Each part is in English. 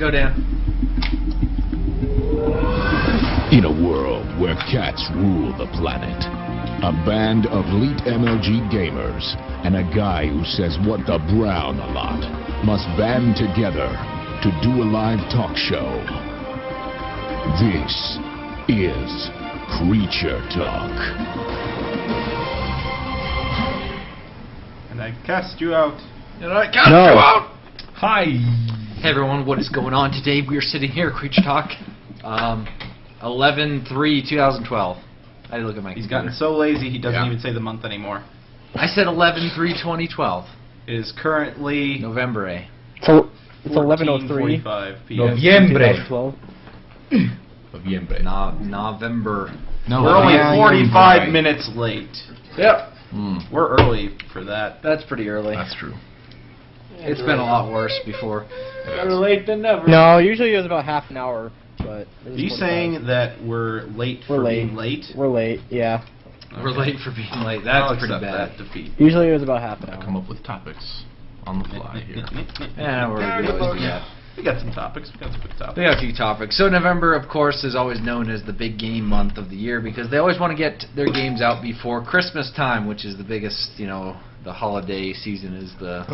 Go, Dan. In a world where cats rule the planet, a band of elite MLG gamers and a guy who says what the brown a lot must band together to do a live talk show. This is Creature Talk. And I cast you out. And I cast you out! Hi. Hey everyone, what is going on today? We are sitting here, Creature Talk, 11/3/2012. I had to look at my He's computer. gotten so lazy he doesn't Yeah. even say the month anymore. I said 11/3/2012. It is currently November A. So it's 11:03. 14:45 p.m. Noviembre. 2012. Noviembre. November. No, We're only yeah, 45 right. minutes late. Yep. We're early for that. That's pretty early. That's true. It's been a lot worse before. Better late than never. No, usually it was about half an hour, but. Are you saying that we're late We're for late. being late? We're late, yeah. We're late for being late. That's I'll pretty accept bad. that defeat. Usually it was about half an I hour. come up with topics on the fly here. Yeah, we always do that. We got some topics. We got some good topics. We got a few topics. So November, of course, is always known as the big game month of the year because they always want to get their games out before Christmas time, which is the biggest, the holiday season is the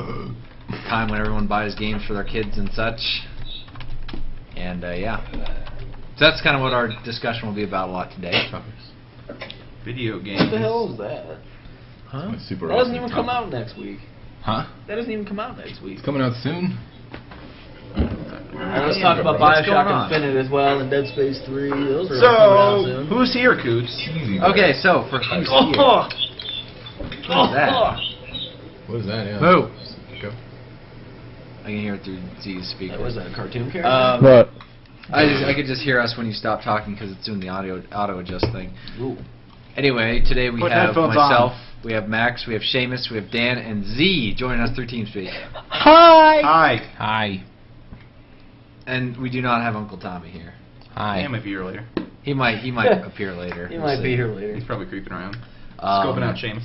time when everyone buys games for their kids and such. And, yeah. So that's kind of what our discussion will be about a lot today. Topics. Video games. What the hell is that? Huh? That's super That doesn't awesome even come topic. out next week. Huh? That doesn't even come out next week. It's coming out soon. And let's talk about What's going Bioshock on? Infinite as well and Dead Space 3. Those are coming out So, soon. who's here, Coots? Easy. Okay, so for who's here? What is that? What is that? Yeah. Boo. Go. I can hear it through Z's speaker. Was that a cartoon character? What? I could just hear us when you stop talking because it's doing the auto adjust thing. Ooh. Anyway, today we Put have headphones myself, on. we have Max, we have Seamus, we have Dan, and Z joining us through TeamSpeak. Hi! Hi. Hi. And we do not have Uncle Tommy here. Hi. Damn, if you're later. He might appear later. He We'll might see. be here later. He's probably creeping around. Um, Scoping out Seamus.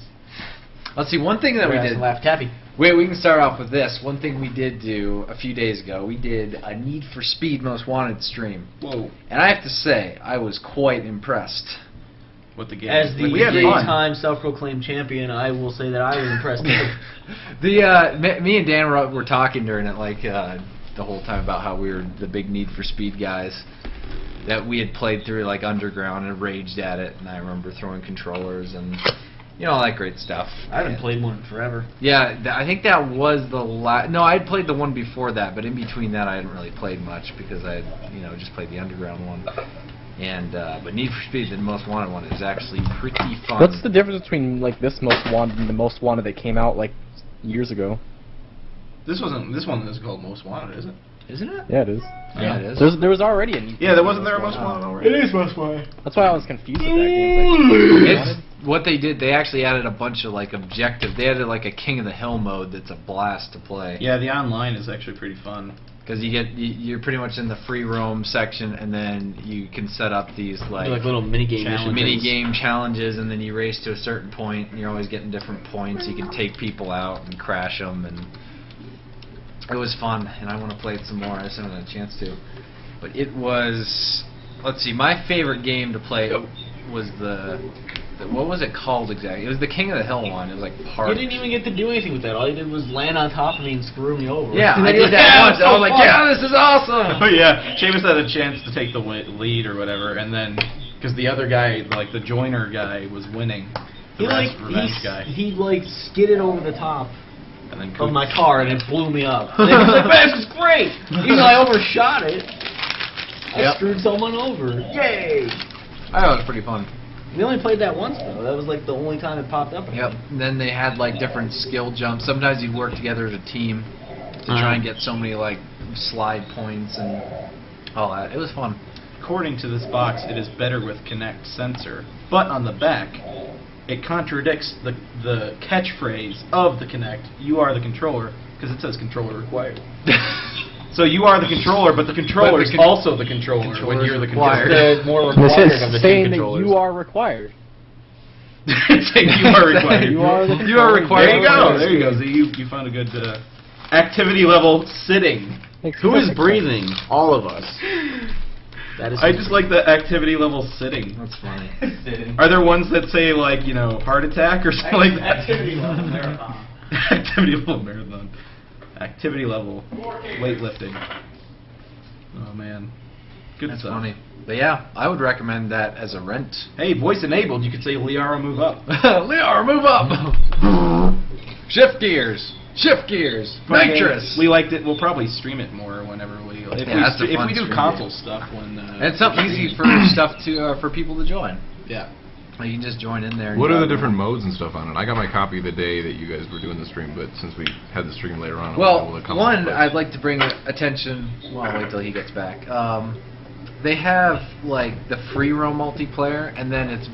Let's see. One thing that we did. Laugh Taffy. Wait, we can start off with this. One thing we did do a few days ago. We did a Need for Speed Most Wanted stream, Whoa. and I have to say I was quite impressed. What the game? As the we had fun. daytime self-proclaimed champion, I will say that I was impressed too. Me and Dan were talking during it the whole time about how we were the big Need for Speed guys. That we had played through like Underground and raged at it, and I remember throwing controllers and all that great stuff. I haven't played one in forever. Yeah, I think that was the last. No, I had played the one before that, but in between that, I hadn't really played much because I had just played the Underground one. And but Need for Speed, the Most Wanted one, is actually pretty fun. What's the difference between like this Most Wanted and the Most Wanted that came out like years ago? This one is called Most Wanted, is it? Isn't it? Yeah, it is. Yeah, it is. There was already a Need for Yeah, there Speed wasn't there a Most Wanted. Wanted already? is Most Wanted. That's why I was confused with that game. It's what they did. They actually added a bunch of like objective. They added like a King of the Hill mode that's a blast to play. Yeah, the online is actually pretty fun. Because you're pretty much in the free roam section, and then you can set up these Like little mini game Challenges. mini game challenges, and then you race to a certain point, and you're always getting different points. You can take people out and crash them, and it was fun. And I want to play it some more. I just haven't had a chance to. But it was, let's see, my favorite game to play was what was it called exactly? It was the King of the Hill one. It was like Park. You didn't even get to do anything with that. All you did was land on top of me and screw me over. Yeah, I did that once. I was like, yeah, this is awesome. Oh yeah, Seamus had a chance to take the lead or whatever, and then because the other guy, like the joiner guy, was winning. The revenge guy. He like skidded over the top And then of my car and it blew me up. And he was like, man, this is great. Even though I overshot it, I screwed someone over. Yay! I thought it was pretty fun. We only played that once though. That was like the only time it popped up. Yep. And then they had like different skill jumps. Sometimes you'd work together as a team to try and get so many like slide points and all that. It was fun. According to this box, it is better with Kinect sensor, but on the back, it contradicts the catchphrase of the Kinect. You are the controller, because it says controller required. So you are the controller, but the controller is also the controller when you're the required. controller. The more This required of the is two saying that controllers. you are required. It's saying you are required. You are the You are required. There you go. There you go. So you found a good activity level sitting. Who is breathing? All of us. That is. I just like the activity level sitting. That's funny. Are there ones that say like heart attack or something like that? Activity level marathon. Activity level marathon. Activity level weightlifting. Oh man, good That's stuff. funny. But yeah, I would recommend that as a rent. Hey, voice enabled. You could say Liara move up. Liara, move up! Shift gears! Shift gears! Nitrous! We liked it. We'll probably stream it more whenever we. If Yeah, that's a if fun we do stream. console stuff when. And it's something easy for stuff to for people to join. Yeah. Like, you can just join in there. and What are the grab different them. modes and stuff on it? I got my copy the day that you guys were doing the stream, but since we had the stream later on, I Well, wasn't able to come one, on, but- I'd like to bring attention. Well, I'll wait till he gets back. They have like the free roam multiplayer, and then it's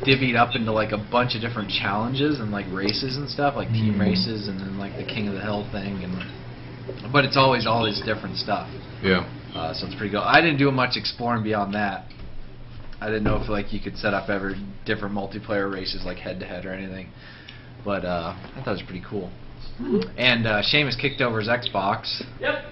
divvied up into like a bunch of different challenges and like races and stuff, like team races, and then like the King of the Hill thing. But it's always all this different stuff. Yeah. So it's pretty cool. I didn't do much exploring beyond that. I didn't know if like you could set up ever different multiplayer races like head to head or anything. But I thought it was pretty cool. And Seamus kicked over his Xbox. Yep,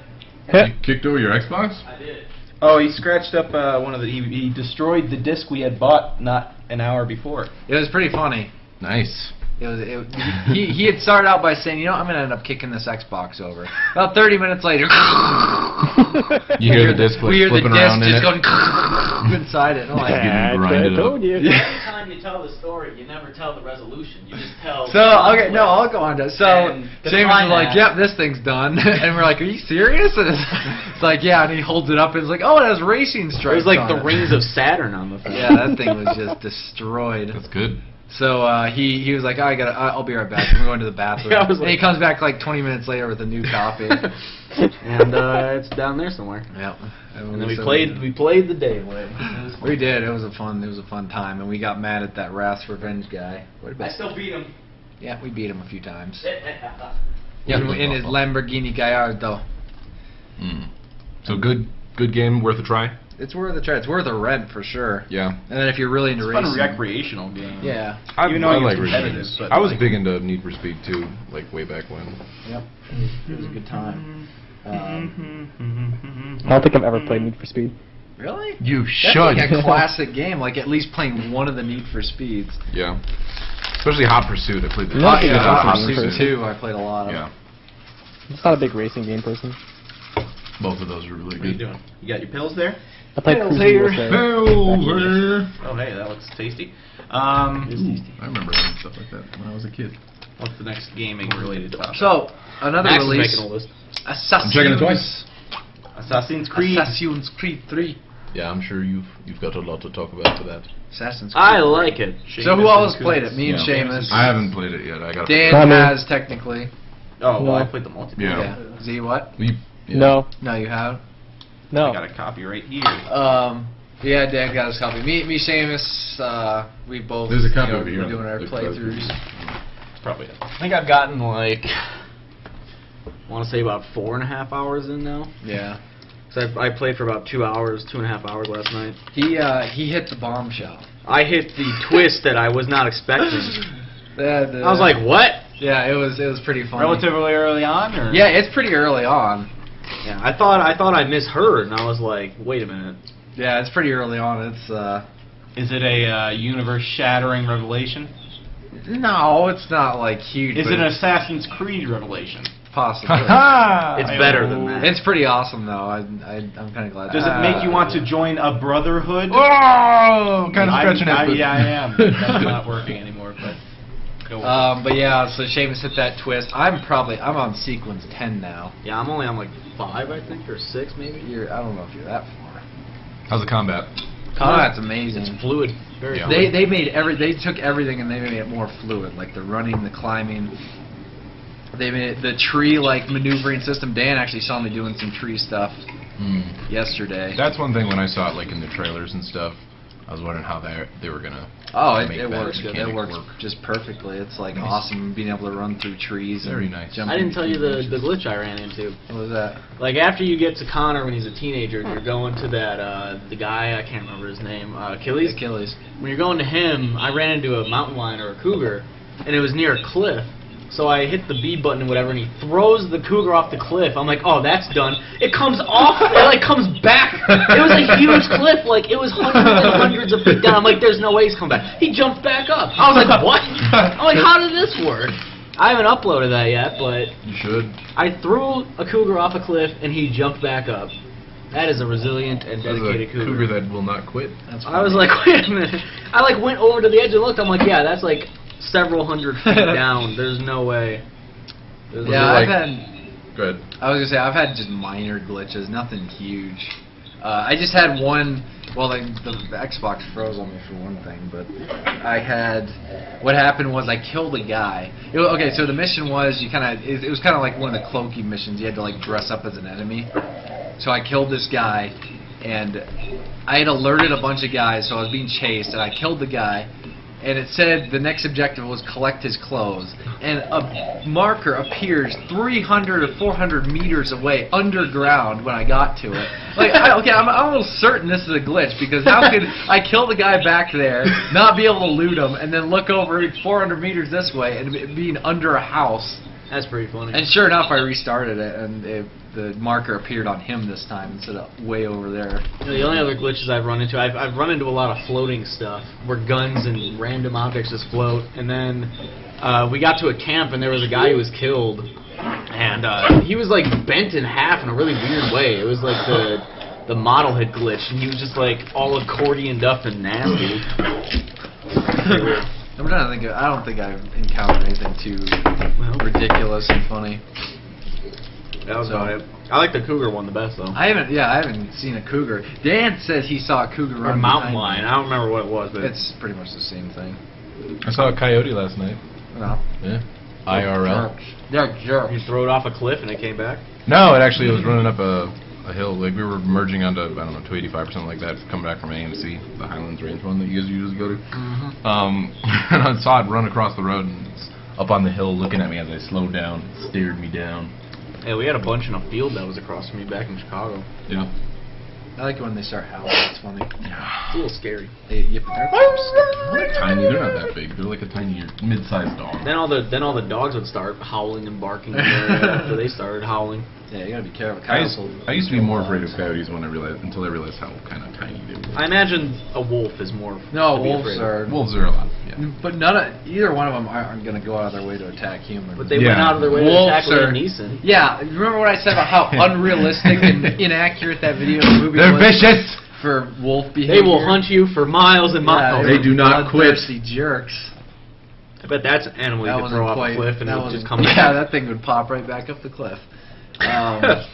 You kicked over your Xbox? I did. Oh, he scratched up one of the. He destroyed the disc we had bought not an hour before. It was pretty funny. Nice. He had started out by saying, I'm going to end up kicking this Xbox over. About 30 minutes later, You hear the disc we hear the flipping disc around in just it? going inside it. And I'm like, Getting grinded up. told you. Every time you tell the story, you never tell the resolution. You just tell. so, okay, no, I'll go on to it. So, And the James was like, climax. yep, this thing's done. And we're like, are you serious? And it's like, yeah, and he holds it up and it's like, oh, it has racing It stripes was like on the it. rings of Saturn on the front. Yeah, that thing was just destroyed. That's good. So he was like, oh, I'll be right back. We're going to the bathroom. Yeah, I was and he like- comes back like 20 minutes later with a new copy. And it's down there somewhere. Yep. And then we played the day away. It was fun. We did. It was a fun time, and we got mad at that Wrath's Revenge guy. I still beat him. Yeah, we beat him a few times. Yeah. In his Lamborghini Gallardo. So good game, worth a try? It's worth a try. It's worth a rent for sure. Yeah. And then if you're really into It's a fun racing, recreational game. yeah. Even though I it's like competitive, racing. but I was like- big into Need for Speed too, like way back when. Yep. It was a good time. I don't think I've ever played Need for Speed. Really? You That's like a classic game. Like at least playing one of the Need for Speeds. Yeah. Especially Hot Pursuit. I played the Not Yeah, even Hot Hot Pursuit Pursuit. 2. I played a lot of. Yeah. I'm just not a big racing game person. Both of those are really What are you good. doing? You got your pills there? I played Pills Cruising here. USA. Oh, hey, that looks tasty. I remember having stuff like that when I was a kid. What's the next gaming-related topic? So another Max is release. making a list. Assassin's checking it twice. Assassin's Creed. Assassin's Creed 3. Yeah, I'm sure you've got a lot to talk about for that. Assassin's Creed. I like it. So who Seamus else and played Kuz. it? Me and Yeah. Seamus. I haven't played it yet. I got. Dan Tommy. has technically. Oh, well, No. I played the multiplayer. Yeah. Z what? Yeah. No, No, you haven't. I no. got a copy right here. Yeah, Dan got his copy. Me, Seamus, we both. There's a copy over we're here. doing our There's playthroughs. It's probably it. I think I've gotten like, I want to say about 4.5 hours in now. Yeah. So I played for about 2.5 hours last night. He hit the bombshell. I hit the twist that I was not expecting. I was like, what? Yeah, it was pretty funny. Relatively early on, or? Yeah, it's pretty early on. Yeah, I thought I misheard, and I was like, wait a minute. Yeah, it's pretty early on. It's Is it a universe-shattering revelation? no, it's not like huge. Is but it an it's Assassin's Creed revelation? possibly? It's better than that. It's pretty awesome though. I'm kind of glad. Does it make you want to join a brotherhood? Oh, kind of I'm- stretching it. but- yeah, I am. That's not working anymore, but go with it. But yeah, so Seamus hit that twist. I'm on sequence 10 now. Yeah, I'm only on like 5, I think, or 6 maybe. I don't know if you're that far. How's the combat? Combat's amazing. It's fluid. Very Yeah. fluid. They took everything and they made it more fluid, like the running, the climbing. They made the tree like maneuvering system. Dan actually saw me doing some tree stuff yesterday. That's one thing when I saw it like in the trailers and stuff. I was wondering how they were gonna. Oh, make it that works good. It mechanic works work. just perfectly. It's like Nice. awesome being able to run through trees. Very and nice. jump I didn't into tell you the bushes. glitch I ran into. What was that? Like after you get to Connor when he's a teenager, and you're going to that the guy I can't remember his name, Achilles. Achilles. When you're going to him, I ran into a mountain lion or a cougar, and it was near a cliff. So I hit the B button and whatever, and he throws the cougar off the cliff. I'm like, oh, that's done. It comes off, it like comes back. It was a huge cliff, like it was hundreds and hundreds of feet down. I'm like, there's no way he's coming back. He jumped back up. I was like, what? I'm like, how did this work? I haven't uploaded that yet, but You should. I threw a cougar off a cliff and he jumped back up. That is a resilient and This is dedicated a cougar cougar. that will not quit. That's I was like, wait a minute. I like went over to the edge and looked. I'm like, yeah, that's like several hundred feet down. There's no way. There's yeah, no I've way. had. Good. I was gonna say I've had just minor glitches, nothing huge. I just had one. Well, the Xbox froze on me for one thing, but I had. What happened was I killed a guy. Okay, so the mission was you kind of. It was kind of like one of the cloaky missions. You had to like dress up as an enemy. So I killed this guy, and I had alerted a bunch of guys. So I was being chased, and I killed the guy. And it said the next objective was collect his clothes. And a marker appears 300 or 400 meters away underground when I got to it. Like, I'm almost certain this is a glitch, because how could I kill the guy back there, not be able to loot him, and then look over 400 meters this way and being under a house? That's pretty funny. And sure enough, I restarted it, and the marker appeared on him this time instead of way over there. You know, the only other glitches I've run into, I've run into a lot of floating stuff, where guns and random objects just float. And then we got to a camp, and there was a guy who was killed, and he was like bent in half in a really weird way. It was like the model had glitched, and he was just like all accordioned up and nasty. Pretty weird. I'm trying to think. I don't think I've encountered anything too ridiculous and funny. That was about it. I like the cougar one the best though. I haven't seen a cougar. Dan says he saw a cougar Or a run mountain behind lion. me. I don't remember what it was, but It's pretty much the same thing. I saw a coyote last night. No. Yeah. IRL. They're jerks. you throw it off a cliff and it came back. No, it actually was running up a hill. Like we were merging onto, I don't know, 285 or something like that, coming back from AMC, the Highlands Range one that you guys usually go to. And I saw it run across the road and it's up on the hill looking at me as I slowed down, stared me down. Hey, we had a bunch in a field that was across from me back in Chicago. Yeah. I like it when they start howling. It's funny. It's a little scary. They're Tiny. They're not that big. They're like a tiny, mid-sized dog. Then all the dogs would start howling and barking in the area after they started howling. Yeah, you gotta be careful. I used to be more afraid of coyotes until I realized how kind of tiny they were. I imagine a wolf is more. No, to be wolves afraid of. are. Wolves are a lot. Yeah. But either one of them aren't gonna go out of their way to attack humans. But they went out of their way to Wolves attack Liam are- Neeson. Yeah, remember what I said about how unrealistic and inaccurate that video movie They're was vicious. for wolf behavior? They will hunt you for miles and miles. They do not quit. Bloodthirsty jerks. I bet that's an animal you could throw off a cliff and it would just come Yeah, back. that thing would pop right back up the cliff. Trying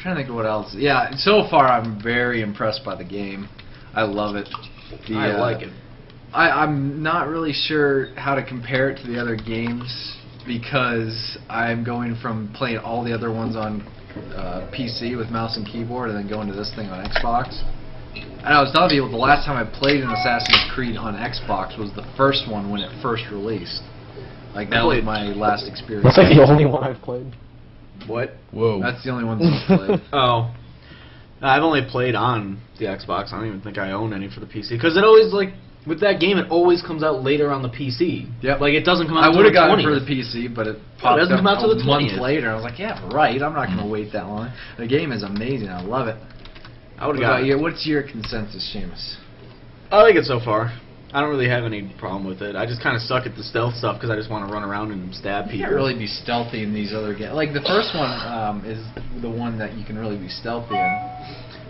to think of what else. Yeah, so far I'm very impressed by the game. I love it. I like it. I'm not really sure how to compare it to the other games because I'm going from playing all the other ones on PC with mouse and keyboard and then going to this thing on Xbox. And I was telling people the last time I played an Assassin's Creed on Xbox was the first one when it first released. Like that was my last experience. That's like the only one I've played. What? Whoa. That's the only one that I've played. Oh. No, I've only played on the Xbox. I don't even think I own any for the PC. Because it always, like, with that game, it always comes out later on the PC. Yep. Like, it doesn't come out I until would have the gotten it 20th. for the PC, but it Oh, it popped doesn't up come out till the a month 20th. later. I was like, yeah, right. I'm not going to wait that long. The game is amazing. I love it. I would What have about got you? What's your consensus, Seamus? I like it so far. I don't really have any problem with it. I just kind of suck at the stealth stuff because I just want to run around and stab You people. can't really be stealthy in these other games. Like the first one is the one that you can really be stealthy in.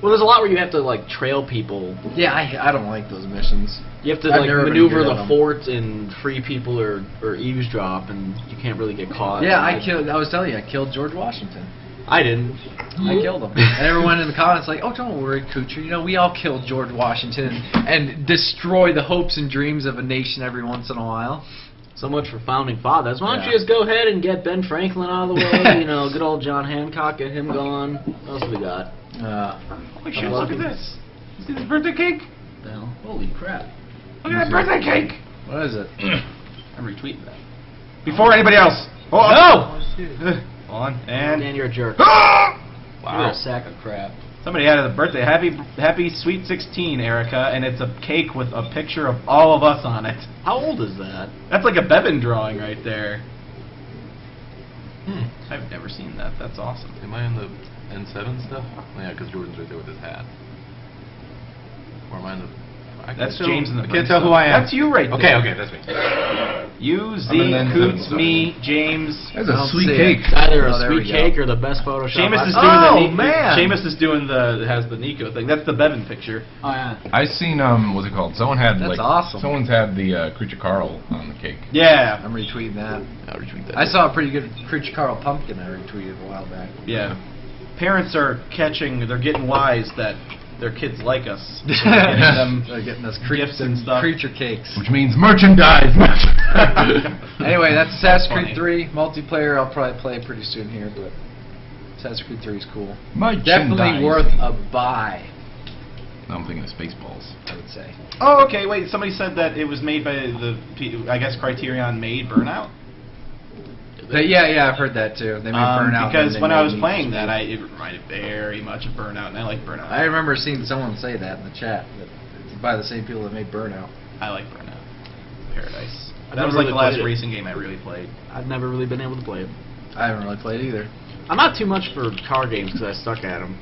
Well, there's a lot where you have to, like, trail people. Yeah, I don't like those missions. You have to, I've like, never been maneuver good at the them. fort and free people or eavesdrop, and you can't really get caught. Yeah, I was telling you, I killed George Washington. I didn't. I killed him. And everyone in the comments like, oh, don't worry, Kucher. You know, we all killed George Washington and destroy the hopes and dreams of a nation every once in a while. So much for founding fathers. Why don't Yeah. you just go ahead and get Ben Franklin out of the way? You know, good old John Hancock, get him going. What else we got? Holy shit, look at this. You see this birthday cake? The hell? Holy crap. Look at that birthday cake. What is it? I'm retweeting that. Before anybody else. Oh, no! Hold on. And... Dan, you're a jerk. Wow. You're a sack of crap. Somebody added a birthday. Happy Sweet 16, Erica, and it's a cake with a picture of all of us on it. How old is that? That's like a Bevan drawing right there. I've never seen that. That's awesome. Am I in the N7 stuff? Oh, yeah, because Jordan's right there with his hat. Or am I in the... I can't That's tell- James in the I can't tell who I am. That's you right Okay, there. okay, that's me. You, Z, I'm in the Coots, N7 me, James. That's I a don't sweet see cake. it. It's either a Oh, there we sweet go. cake or the best Photoshop. Seamus is I've doing seen. the man. Seamus is doing has the Nico thing. That's the Bevan picture. Oh yeah. I seen what's it called? Someone had That's like awesome. Someone's had the Creature Carl on the cake. Yeah. I'm retweeting that. I'll retweet that. I saw a pretty good Creature Carl pumpkin I retweeted a while back. Yeah. Parents are they're getting wise that their kids like us. So they're getting them They're getting us gifts and stuff. creature cakes. Which means merchandise. Anyway, that's Assassin's Funny. Creed 3 multiplayer. I'll probably play pretty soon here, but Assassin's Creed 3 is cool. Merchandise. Definitely worth a buy, I'm thinking of Spaceballs. I would say. Oh, okay. Wait, somebody said that it was made by I guess Criterion made Burnout. But yeah, I've heard that too. They made Burnout. Because and when they I made was Need playing for that, Speed. it reminded very much of Burnout, and I like Burnout. I remember seeing someone say that in the chat. That it's by the same people that made Burnout. I like Burnout. Paradise. I've That was never like the really last played it. racing game I really played. I've never really been able to play it. I haven't really played either. I'm not too much for car games because I suck at them.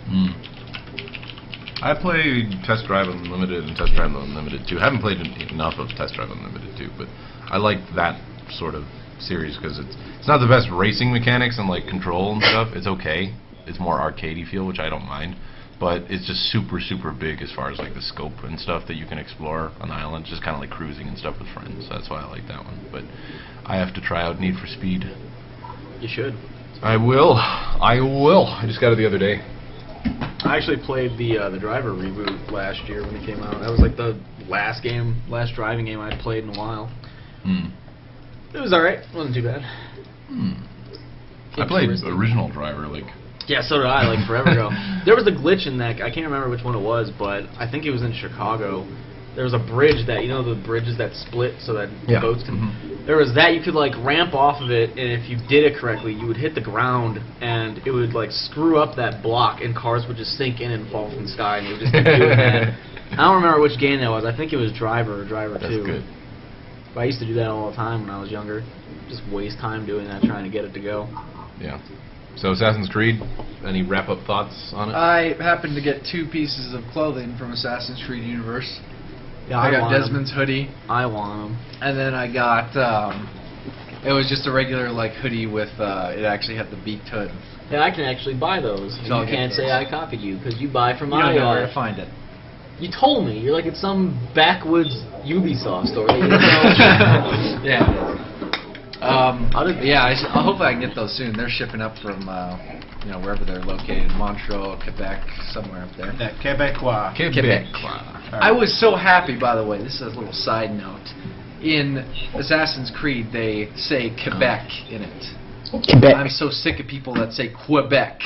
I played Test Drive Unlimited and Test Drive Unlimited 2. I haven't played enough of Test Drive Unlimited 2, but I like that sort of series because it's not the best racing mechanics and like control and stuff. It's okay. It's more arcadey feel, which I don't mind. But it's just super, super big as far as like the scope and stuff that you can explore on the island. Just kind of like cruising and stuff with friends. That's why I like that one. But I have to try out Need for Speed. You should. I will. I just got it the other day. I actually played the Driver reboot last year when it came out. That was like the last driving game I'd played in a while. It was alright. It wasn't too bad. I played original Driver like. Yeah, so did I, like forever ago. There was a glitch in that. I can't remember which one it was, but I think it was in Chicago. There was a bridge that, you know, the bridges that split so that Yeah. boats can. There was that. You could like ramp off of it, and if you did it correctly, you would hit the ground, and it would like screw up that block, and cars would just sink in and fall from the sky, and it would just keep doing that. I don't remember which game that was. I think it was Driver or Driver 2. That's good. But I used to do that all the time when I was younger. Just waste time doing that, trying to get it to go. Yeah. So Assassin's Creed, any wrap-up thoughts on it? I happened to get 2 pieces of clothing from Assassin's Creed Universe. Yeah, I got want 'em. Desmond's hoodie, I want them. and then I got it was just a regular like hoodie with it actually had the beaked hood. Yeah, I can actually buy those. So I'll You get can't say those. I copied you because you buy from You don't my. know where to find it. You told me. You're like it's some backwoods Ubisoft store. That you don't know. Yeah. How did- Yeah, hopefully I can get those soon. They're shipping up from wherever they're located, Montreal, Quebec, somewhere up there. That Quebecois. Quebec. Alright. I was so happy, by the way, this is a little side note. In Assassin's Creed, they say Quebec in it. Quebec. I'm so sick of people that say Quebec.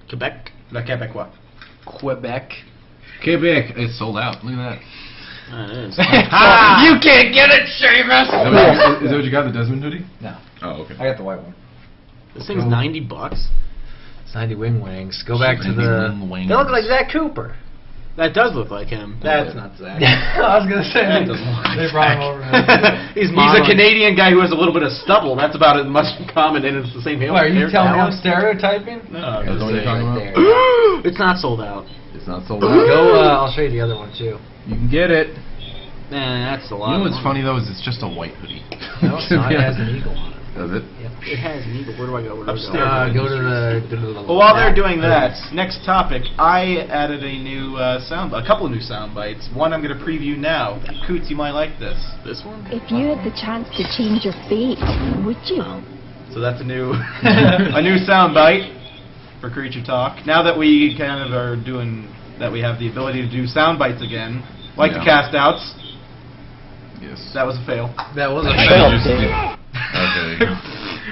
Quebec. La Quebecois. Quebec. Quebec, it's sold out. Look at that. It is. You can't get it, Seamus! Is that what you got, the Desmond hoodie? No, Oh, okay. I got the white one. This thing's $90. It's 90 wing wings. Go back to the... They look like Zach Cooper. That does look like him. That's not Zach. I was gonna say That doesn't look like they brought him Zach. over. He's a modeling. Canadian guy who has a little bit of stubble. That's about as much in common, and it's the same hair. What, are you telling me I'm hairstyle. stereotyping? No, That's what you're talking about? It's not sold out. It's not sold out. Go, I'll show you the other one too. You can get it. Man, that's a You lot. know of what's money. funny though is it's just a white hoodie. No, it's not. It has an eagle on it. Does it? It has an eagle. Where do I go? Where do Upstairs. I go? Go to the... Well, while they're doing that, next topic, I added a new a couple of new sound bites. One I'm going to preview now. Coots, you might like this. This one? If you had the chance to change your fate, would you? So that's a new a new sound bite for Creature Talk. Now that we kind of are doing that, we have the ability to do sound bites again, like the Yeah. cast outs. Yes. That was a fail. That was a Okay.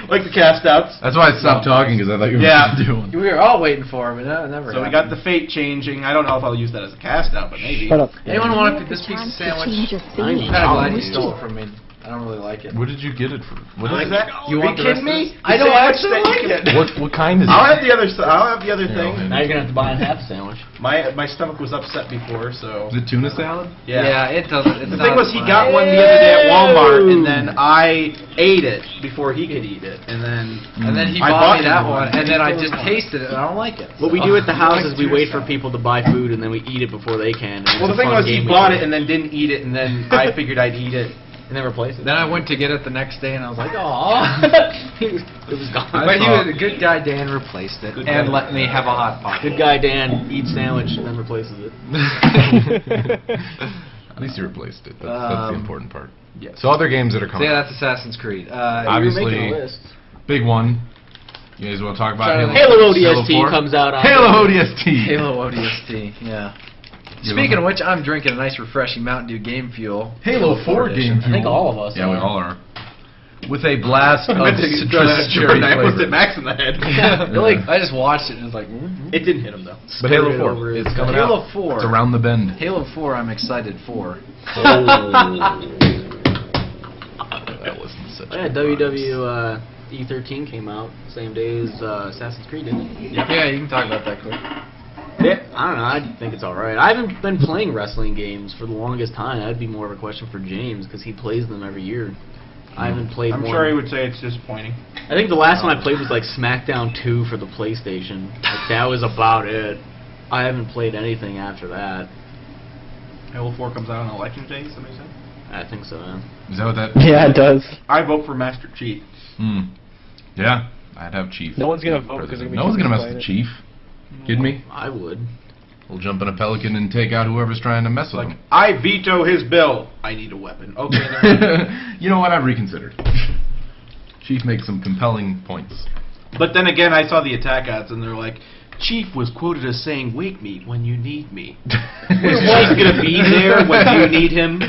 Like the cast outs. That's why I stopped talking because I thought you were Yeah. doing. We were all waiting for him, but no, it never So we happened. got the fate changing. I don't know if I'll use that as a cast out, but maybe. Shut up. Anyone If want you a had this the piece of chance to sandwich? change your I'm fate, I'm kind of glad would you you? stole it from me. I don't really like it. What did you get it for? What is it? You want the rest of me? this? I don't actually like it. What kind is I'll it? have the other. I'll have the other Yeah, thing. Now you're gonna have to buy a half sandwich. My stomach was upset before, so. Is it tuna salad? Yeah, it doesn't. It's The thing not was, he mine. got one the other day at Walmart, and then I ate it before he could eat it, and then. And then he I bought me him that one, and then I just One. tasted it, and I don't like it. What we So- do at the house is we wait for people to buy food and then we eat it before they can. And Well, the it's a thing fun was, he game we bought play. it and then didn't eat it, and then I figured I'd eat it. and then replace it. Then I went to get it the next day, and I was like, "Aw." it was gone. But he was a good guy. Dan replaced it Good and guy. let me have a hot pot. Good guy Dan eats sandwich and then replaces it. At least you replaced it. That's the important part. Yes. So other games that are So coming. yeah, that's Assassin's Creed. Obviously- You're making a list. Big one. You guys want to talk about Halo ODST 4? comes out on Halo ODST. Halo ODST. Yeah. You Speaking love of which, I'm drinking a nice, refreshing Mountain Dew Game Fuel. Halo 4 game. I think all of us. Yeah, we are. all are. With a blast of citrus cherry I put flavor. it Max in the head. I just watched it and it was like, It didn't hit him though. But Halo Skirted 4, over it. it's coming Halo out. 4. It's around the bend. Halo 4, I'm excited for. That was such Yeah, a E13 came out same day as Assassin's Creed, didn't it? Yeah, you can talk about that quick. Yeah, I don't know. I think it's all right. I haven't been playing wrestling games for the longest time. That'd be more of a question for James because he plays them every year. I haven't played. I'm one. sure he would say it's disappointing. I think the last one I played was like SmackDown 2 for the PlayStation. Like, that was about it. I haven't played anything after that. Halo 4 comes out on Election Day, somebody said? I think so, man. Is that what that? Yeah, it does. I vote for Master Chief. Yeah, I'd have Chief. No one's gonna vote 'cause President. we No one's keep gonna mess playing with it. Chief. Kidding me? I would. We'll jump in a Pelican and take out whoever's trying to mess with Like, him. I veto his bill. I need a weapon. Okay, never mind. You know what? I've reconsidered. Chief makes some compelling points. But then again, I saw the attack ads, and they're like, Chief was quoted as saying, "Wake me when you need me." Is Chief gonna be there when you need him?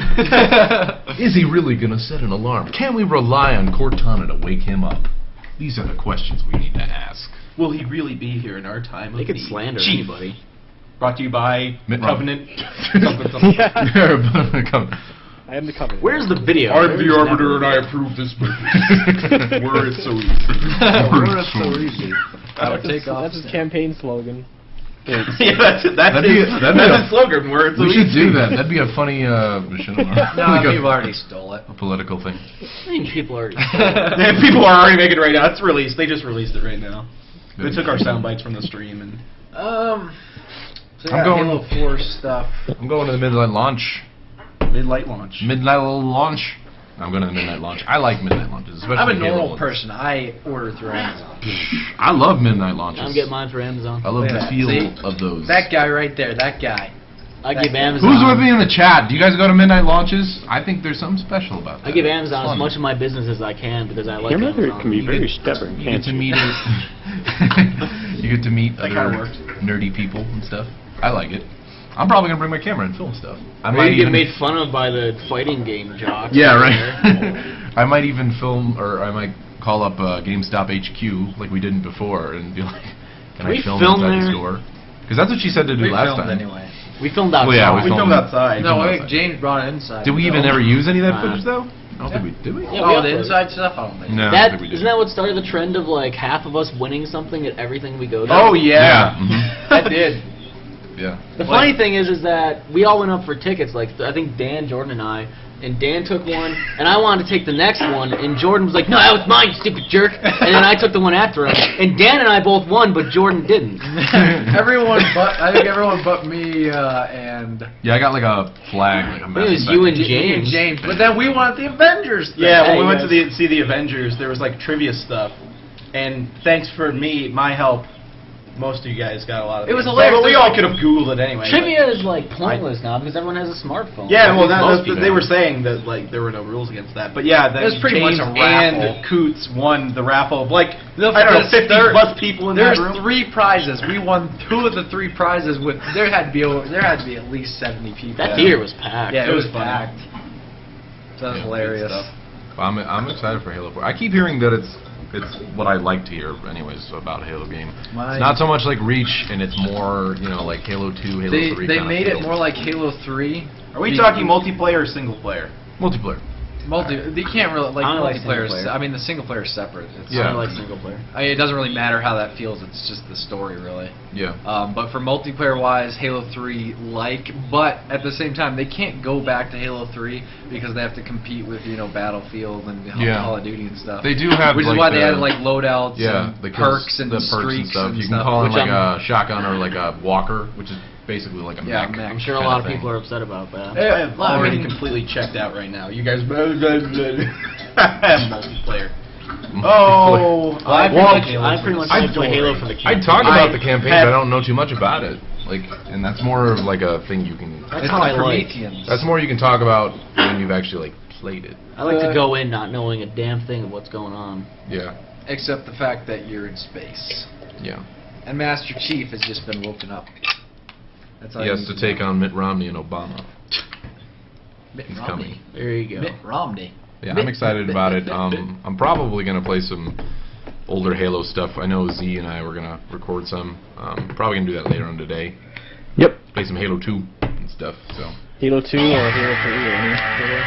Is he really gonna set an alarm? Can we rely on Cortana to wake him up? These are the questions we need to ask. Will he really be here in our time of They could need? slander Chief. anybody. Brought to you by Mitt Romney. Covenant. something. Yeah. Come. I am the covenant. Where's the video? I'm There's the arbiter, never and a I video. approve this movie. Were it so easy. We're so easy. I would take off. That's his campaign slogan. Yeah, that's it. That's That'd be- his, that'd be that's a- his slogan. Where it's so We should easy. do that. That'd be a funny No, like people already stole it. a political thing. I mean, people are. Man, people are already making it right now. It's released. They just released it right now. They took our sound bites from the stream and. So I'm yeah, going- Halo 4 stuff. I'm going to the midnight launch. Midlight launch. Midnight launch. I'm going to the midnight launch. I like midnight launches, especially I'm a Halo normal ones. person. I order through Amazon. I love midnight launches. I'm getting mine for Amazon. I love Yeah. the feel See? of those. That guy right there, that guy. I give Amazon. Who's with me in the chat? Do you guys go to midnight launches? I think there's something special about that. I give Amazon It's as fun. much of my business as I can because I like Your mother Amazon. can be You very get- stubborn, You get can't to she? meet you get to meet That other kinda worked. nerdy people and stuff. I like it. I'm probably gonna bring my camera and film stuff. I Or might you get even made fun of by the fighting game jocks. yeah, over right. there. I might even film, or I might call up GameStop HQ like we did before and be like, "Can We I film film inside the there? store?" Because that's what she said to do We last filmed time. anyway. We filmed outside. Well, yeah, We filmed outside. No, filmed wait, outside. James brought it inside. Did we even No. ever use any of that Nah. footage though? I don't think we did. We? Yeah, we Oh, the uploaded. inside stuff? I don't think so. No, I don't That think we did. isn't that what started the trend of like half of us winning something at everything we go to? Oh yeah. Mhm. That did. Yeah. The funny thing is that we all went up for tickets. Like I think Dan, Jordan, and I. And Dan took one, and I wanted to take the next one, and Jordan was like, "No, that was mine, you stupid jerk." And then I took the one after him, and Dan and I both won, but Jordan didn't. I think everyone but me and Yeah, I got like a flag, like a It massive was flag. you and James. James. But then we wanted the Avengers thing. Yeah, when Hey, we went to guys. see the Avengers, there was like trivia stuff, and thanks for my help, most of you guys got a lot of. It was these. hilarious. Well, we There's all like- could have Googled it anyway. Trivia is like pointless now because everyone has a smartphone. Yeah, well, Most they people. were saying that like there were no rules against that, but yeah, that It was pretty much James a raffle. and Coots won the raffle of like No, I don't know, because 50 there- plus people in There's that room. 3 prizes. We won 2 of the 3 prizes with. There had to be at least 70 people. That theater was packed. Yeah, it was funny. packed. So that was Yeah, hilarious. good stuff. I'm excited for Halo 4. I keep hearing that it's what I like to hear, anyways, about a Halo game. It's not so much like Reach, and it's more, like Halo 2, Halo 3. They kinda made it feel. more like Halo 3. Are we talking multiplayer or single player? multiplayer. You can't really like I only like multiplayer. single player. I mean, the single player is separate. It's, Yeah. I like single player. it doesn't really matter how that feels. It's just the story, really. Yeah. But for multiplayer wise, Halo 3 but at the same time, they can't go back to Halo 3 because they have to compete with Battlefield and Yeah. Call of Duty and stuff. They do have, which like, is why they the- added like loadouts Yeah, and the kills- perks and the perks streaks and stuff. You stuff, can call him which like I'm- a shotgun or like a walker, which is basically like a Yeah, mech. mech. I'm sure a kind lot of thing. people are upset about that. I have already completely checked out right now. You guys, multiplayer. Oh, I pretty much I only play Halo for the I campaign. talk about the I campaign, have- but I don't know too much about it. Like, and that's more of like a thing you can. That's It's how the I like. Prometheans. That's more you can talk about when you've actually like played it. I like to go in not knowing a damn thing of what's going on. Yeah. Except the fact that you're in space. Yeah. And Master Chief has just been woken up. That's all He you has need to take know. on Mitt Romney and Obama. Mitt He's Romney. coming. There you go. Mitt Romney. Yeah, I'm excited about it. I'm probably gonna play some older Halo stuff. I know Z and I were gonna record some. Probably gonna do that later on today. Yep. Play some Halo 2 and stuff. So. Halo 2 or Halo 3 or any Halo.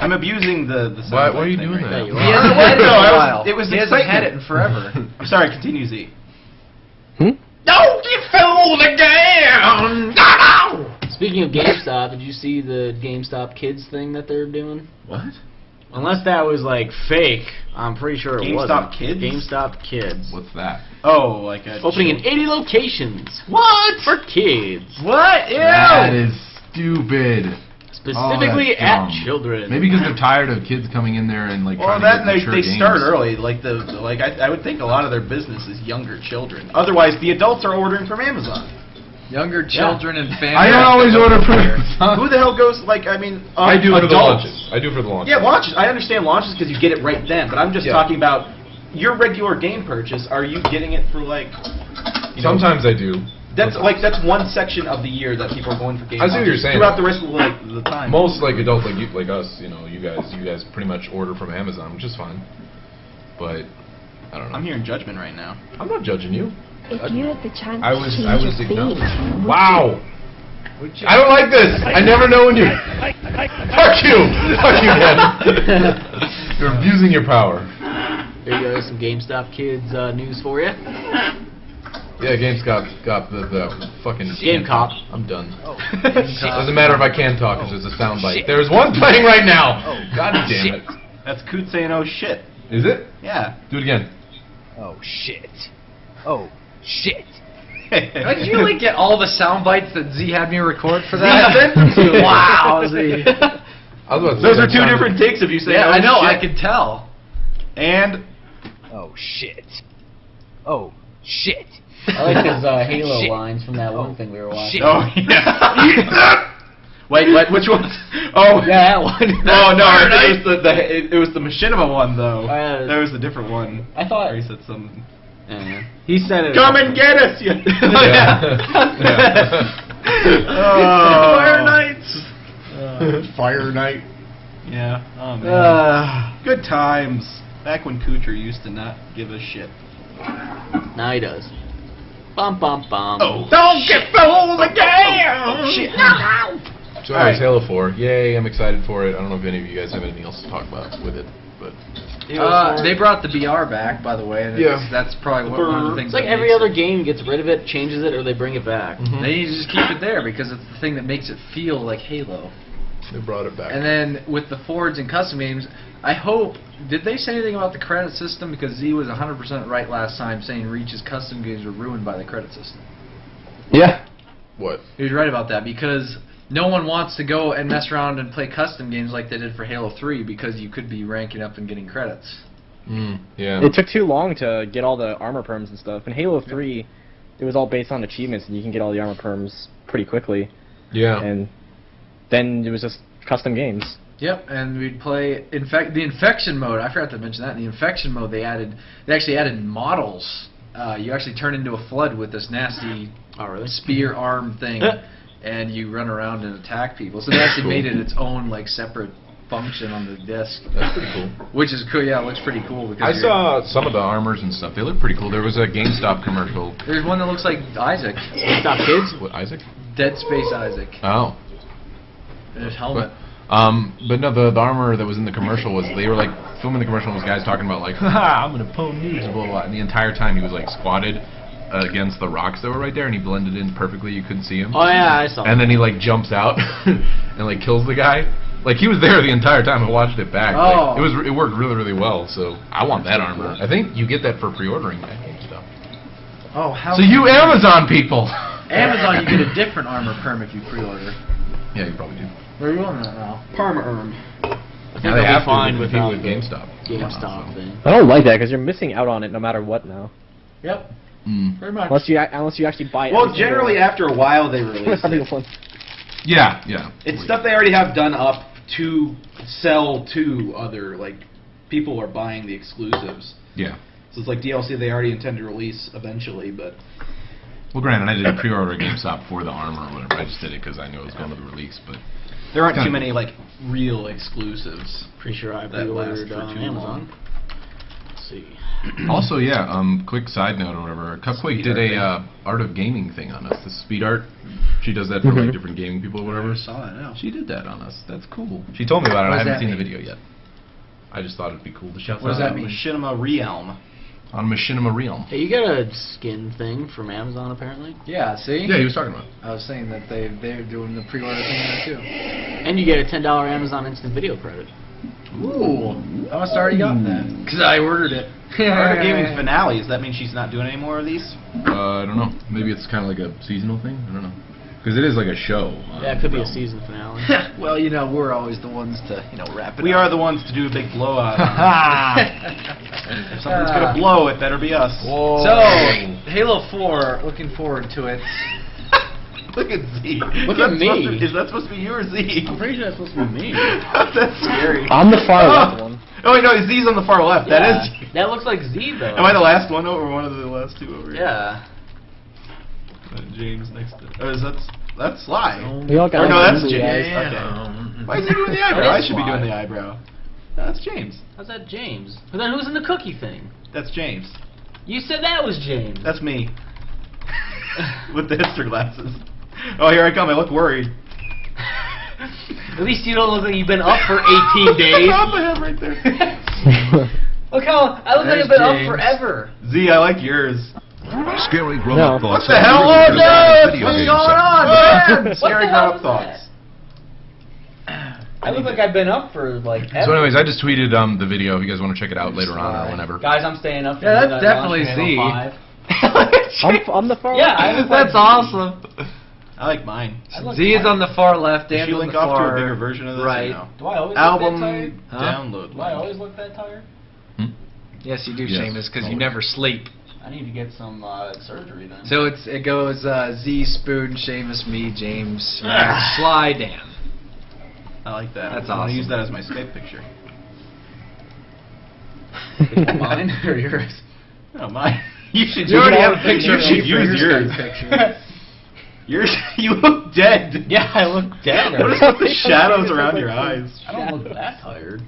I'm abusing the Why sound are you thing doing right that? now. You He are. hasn't had it in No, a I was- while. it was he hasn't had it excitement. in forever. I'm sorry, continue, Z. Hmm? Speaking of GameStop, did you see the GameStop Kids thing that they're doing? What? Unless that was like fake, I'm pretty sure it GameStop wasn't. Kids? GameStop Kids. What's that? Oh, like a Opening in 80 locations. What? For kids. What? Ew! That is stupid. Specifically Oh, that's at dumb. children. Maybe because they're tired of kids coming in there and like Well, trying that to get they mature games. start early. I would think a lot of their business is younger children. Otherwise, the adults are ordering from Amazon. Younger children and families. I don't always order from Who the hell goes I do for the adults. launches. I do for the launches. Yeah, launches. I understand launches because you get it right then. But I'm just Yeah. talking about your regular game purchase. Are you getting it for Sometimes I do. That's one section of the year that people are going for game. I see what you're launches. saying. Throughout the rest of the time. Most like adults like you, like us, you guys pretty much order from Amazon, which is fine. But I don't know. I'm hearing judgment right now. I'm not judging you. If you had the chance I to was change your ignored. fate, would Wow. I don't like this. I never know when you're. Fuck you. Fuck you, man. You're abusing your power. There you go, some GameStop Kids news for you. Yeah, GameStop got the fucking Game Cop. I'm done. Oh. Doesn't matter if I can talk because there's a soundbite. There's one playing right now. God damn it. That's Coot saying, "Oh shit." Is it? Yeah. Do it again. Oh shit. Oh shit. Did you like get all the sound bites that Z had me record for that? Wow, Z. I was about to say Those are that two sounded- different takes of you saying, Yeah, "Oh I know. shit." I could tell. And Oh shit. Oh shit. I like his Halo Shit. lines from that one thing we were watching. oh yeah. Wait, what? Which one? Oh Yeah, that one. Oh no, it was the Machinima one though. There was a different one. I thought Where he said something. he said it. Come and get us! Yeah. Yeah. Fire Knights. Fire Knight. Yeah. Oh man. Good times. Back when Kucher used to not give a shit. Now he does. Bum bum bum. Oh. Don't get fooled again. Shit. So anyways, Halo 4. Yay, I'm excited for it. I don't know if any of you guys have anything else to talk about with it, but They brought the BR back, by the way. And Yeah. that's probably one of the things. It's like that every makes other it- game gets rid of it, changes it, or they bring it back. They need to just keep it there because it's the thing that makes it feel like Halo. they brought it back. And then with the Fords and custom games, I hope. Did they say anything about the credit system? Because Z was 100% right last time, saying Reach's custom games were ruined by the credit system. Yeah. What? He was right about that because no one wants to go and mess around and play custom games like they did for Halo 3 because you could be ranking up and getting credits. Yeah. It took too long to get all the armor perms and stuff. In Halo 3, it was all based on achievements, and you can get all the armor perms pretty quickly. Yeah. And then it was just custom games. Yep, and we'd play the infection mode. I forgot to mention that. In the infection mode, they actually added models. You actually turn into a flood with this nasty Oh really? spear arm thing, and you run around and attack people. So they actually made it its own separate function on the disc, That's pretty cool. which is cool. Yeah, it looks pretty cool because I saw some of the armors and stuff. They look pretty cool. There was a GameStop commercial. there's one that looks like Isaac, GameStop Kids. What, Isaac? Dead Space Isaac, Oh. and his helmet. But no, the armor that was in the commercial was they were like filming the commercial and those guys talking about like, haha, I'm gonna pwn nukes, blah, blah, blah. And the entire time he was like squatted against the rocks that were right there, and he blended in perfectly. You couldn't see him. Oh yeah, I saw. And then he like jumps out and like kills the guy. Like he was there the entire time. I watched it back. Oh. Like, it worked really really well. So I want that armor. I think you get that for pre-ordering that stuff. Oh, how? So you Amazon people. Amazon, you get a different armor perm if you pre-order. Yeah, you probably do. Where are you on that now? Perma-erm. I think Now they they'll have be fine to without with the GameStop. GameStop thing. I don't like that because you're missing out on it no matter what now. Yep. Mm. Pretty much. Unless you actually buy it. Well, generally after a while they release it. Yeah, yeah. It's stuff they already have done up to sell to other, like, people are buying the exclusives. Yeah. So it's like DLC they already intend to release eventually, but... Well, granted, I didn't pre-order a GameStop for the armor or whatever. I just did it because I knew it was going to the release. But there aren't too many, like, real exclusives. Pretty sure I that last pre-ordered for on too Amazon. long. Let's see. Also, yeah, quick side note or whatever. Cupquake did a Art of Gaming thing on us. The speed art. She does that for like different gaming people or whatever. I saw that now. She did that on us. That's cool. She told me about it. What I does haven't that seen the mean? video yet. I just thought it'd be cool to shout What does that mean? Machinima Realm. On Machinima Realm. Hey, you got a skin thing from Amazon apparently, Yeah, see? Yeah, he was talking about it. I was saying that they're doing the pre-order thing there too. and you get a $10 Amazon Instant Video credit. Ooh. I must have already gotten that. Because I ordered it. Art of Gaming's finale, does that mean she's not doing any more of these? I don't know. Maybe it's kind of like a seasonal thing. I don't know. Because it is like a show. Yeah, it could be a season finale. Well, you know, we're always the ones to, wrap it We up. are the ones to do a big blowout. If something's gonna blow, it better be us. So, Halo 4, looking forward to it. Look at Z. Look at me. Is that supposed to be you or Z? I'm pretty sure that's supposed to be me. That's scary. I'm the far left one. Oh wait, no, Z's on the far left. That is. That looks like Z though. Am I the last one over, or one of the last two over? Yeah. James next to. Oh, that's Sly. We all got Or no, like that's blue James. guys. Okay. Why is he doing the eyebrow? I should be doing the eyebrow. No, that's James. How's that James? But then who's in the cookie thing? That's James. You said that was James. That's me. With the hipster glasses. Oh, here I come. I look worried. At least you don't look like you've been up for 18 days. I have right there. Look how I look like I've been up forever. Z, I like yours. Scary grown-up No. thoughts. What the hell? are Oh, no! no! What's going on, man? Scary the hell grown-up is thoughts. I look like I've been up for like ever. So anyways, I just tweeted the video if you guys want to check it out later on or whenever. Guys, I'm staying up. For Yeah, that's midnight definitely lunch, Z. Halo 5. I'm the far Yeah, left. I look like That's awesome. I like mine. I look Z is fine. on the far left, Did Dan you on link the off to far a bigger version of this? right. Or no? Do I always Album look that tired? download. Do I always look that tired? Yes, you do, Yes, Seamus, because you always. never sleep. I need to get some surgery then. So it goes Z, Spoon, Seamus, me, James, Sly, Dan. I like that. That's I'm gonna awesome. use that as my Skype picture. Mine or yours? No, mine. You should. You already have a picture You of should me for use your yours. Skype picture. Yours. You look dead. Yeah, I look dead. What is with the shadows around your eyes? I don't look that tired.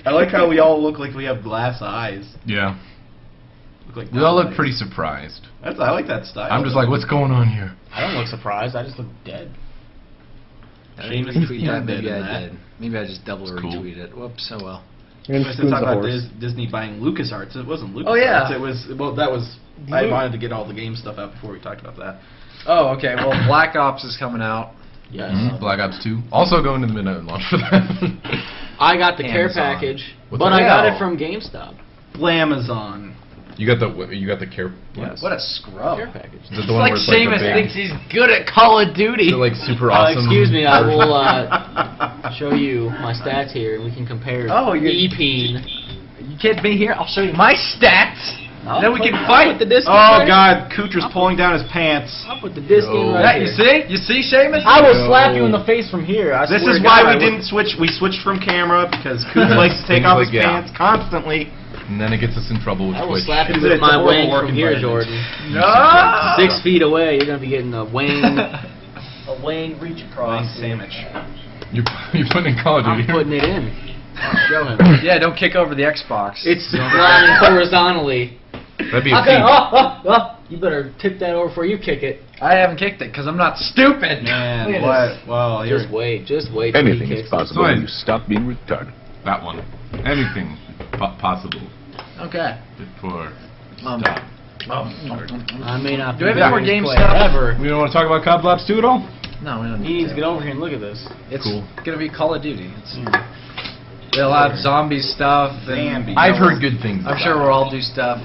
I like how we all look like we have glass eyes. Yeah. Look like We all look eyes. pretty surprised. I like that style. I'm just like, what's going on here? I don't look surprised. I just look dead. I didn't Seamus retweet that. is Maybe dead in I that. did. Maybe I just double It's cool. retweeted it. Whoops. Oh well. You're I gonna was spoon talking the about horse. Disney buying LucasArts. It wasn't LucasArts. Oh, yeah. It was that was. I wanted to get all the game stuff out before we talked about that. Oh, okay. Well, Black Ops is coming out. Yes. Black Ops 2. Also going to the midnight launch for that. I got the care Amazon. package, What's but that? I got Hell. it from GameStop. Blamazon. You got the care. Yes. What a scrub. Care package. Is it the It's one like where it's like Seamus the big, thinks he's good at Call of Duty. is it like super awesome? Excuse me, I will show you my stats here, and we can compare. Oh, you're- E-Peen. You can't be here. I'll show you my stats. Then we can I'll fight. put the disc in Oh right- God, Kucher's pulling down his pants. I'll put the disc in No. right Yeah, you here. see? You see, Seamus? I will No. slap you in the face from here. I This swear is to why God, we I will. didn't switch. We switched from camera because Kuch likes to take Things off like, his yeah. pants constantly. And then it gets us in trouble with I will Twitch. slap you It's with a my horrible wang work from here, environment. Jordan. No. 6 feet away, you're gonna be getting a wang, a wang reach across. Sandwich. You're putting in Call of Duty. I'm putting it in. I'll show him. Yeah, don't kick over the Xbox. It's flying horizontally. That'd be a Okay, feat. You better tip that over before you kick it. I haven't kicked it because I'm not stupid. Man, Look at what? this. Well, you're... Just wait till Anything he is kicks possible So when I- you stop being retarded. That one. Anything possible Okay. before Um, stop. it. I may not Do be we have any more the game greatest stuff? player ever. We don't want to talk about Cobb Labs 2 at all? No, we don't He need needs to. to get over here and look at this. It's Cool. gonna be Call of Duty. They'll have zombie stuff. And, Zambi. I've heard good things. I'm about sure it. we'll all do stuff.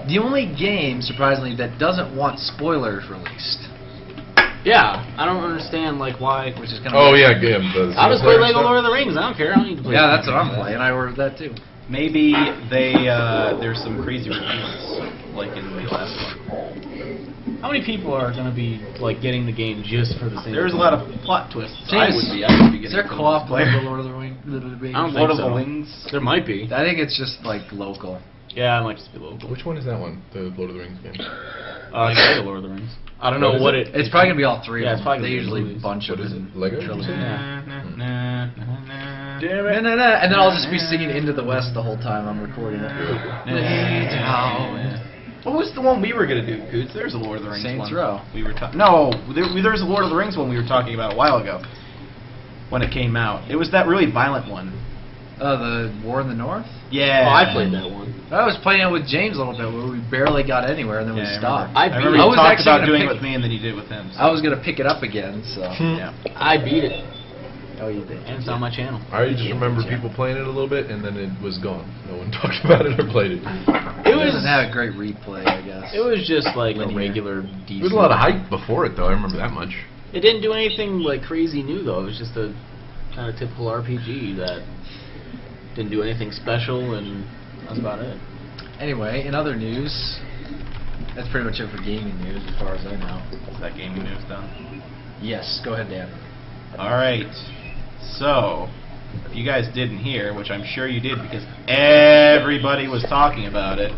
The only game, surprisingly, that doesn't want spoilers released, Yeah, I don't understand like why. which is kind of Oh yeah, good. I'll just play Lego Lord of the Rings. I don't care. I don't need to play. Yeah, that's what I'm playing. I ordered that too. Maybe there's some crazy reviews, like in the last one. How many people are gonna be like getting the game just for the same? There's a lot of plot twists. James, I would be getting Is there from co-op this Lego player. Lord of the Rings? I don't Lord think of so. the Rings. There might be. I think it's just like local. Yeah, it might just be local. Which one is that one? The Lord of the Rings game. Lego Lord of the Rings. I don't know What is what it? it. It's probably gonna be all three. Yeah, of it's them. probably They gonna be usually movies. bunch What of is in it? Lego? trilogy. Yeah. Damn it. And then I'll just be singing Into the West the whole time I'm recording it. What was the one we were gonna do, Coots? There's a Lord of the Rings Saints one. Row. We were no, there's a Lord of the Rings one we were talking about a while ago when it came out. It was that really violent one. The War in the North? Yeah. Oh, I played that one. I was playing it with James a little bit where we barely got anywhere and then we Yeah, stopped. I remember I you was talked actually about gonna doing pick- it with me and then you did it with him. So. I was gonna pick it up again, so Yeah. I beat it, Oh, you did. and it's on my channel. I just remember people playing it a little bit and then it was gone. No one talked about it or played it. It It was. doesn't have a great replay, I guess. It was just like a Linear. regular There decent. was a lot of hype before it though. I remember that much. It didn't do anything like crazy new though. It was just a kind of typical RPG that didn't do anything special, and that's about it. Anyway, in other news, that's pretty much it for gaming news as far as I know. Is that gaming news done? Yes, go ahead, Dan. Alright. So, if you guys didn't hear, which I'm sure you did because everybody was talking about it,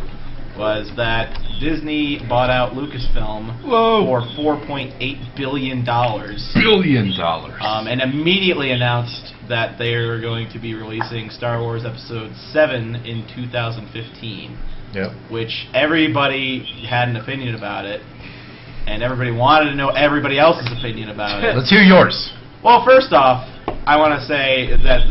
was that Disney bought out Lucasfilm for $4.8 billion. $1 billion. And immediately announced that they are going to be releasing Star Wars Episode 7 in 2015, Yep. which everybody had an opinion about it, and everybody wanted to know everybody else's opinion about it. Let's hear yours. Well, first off, I want to say that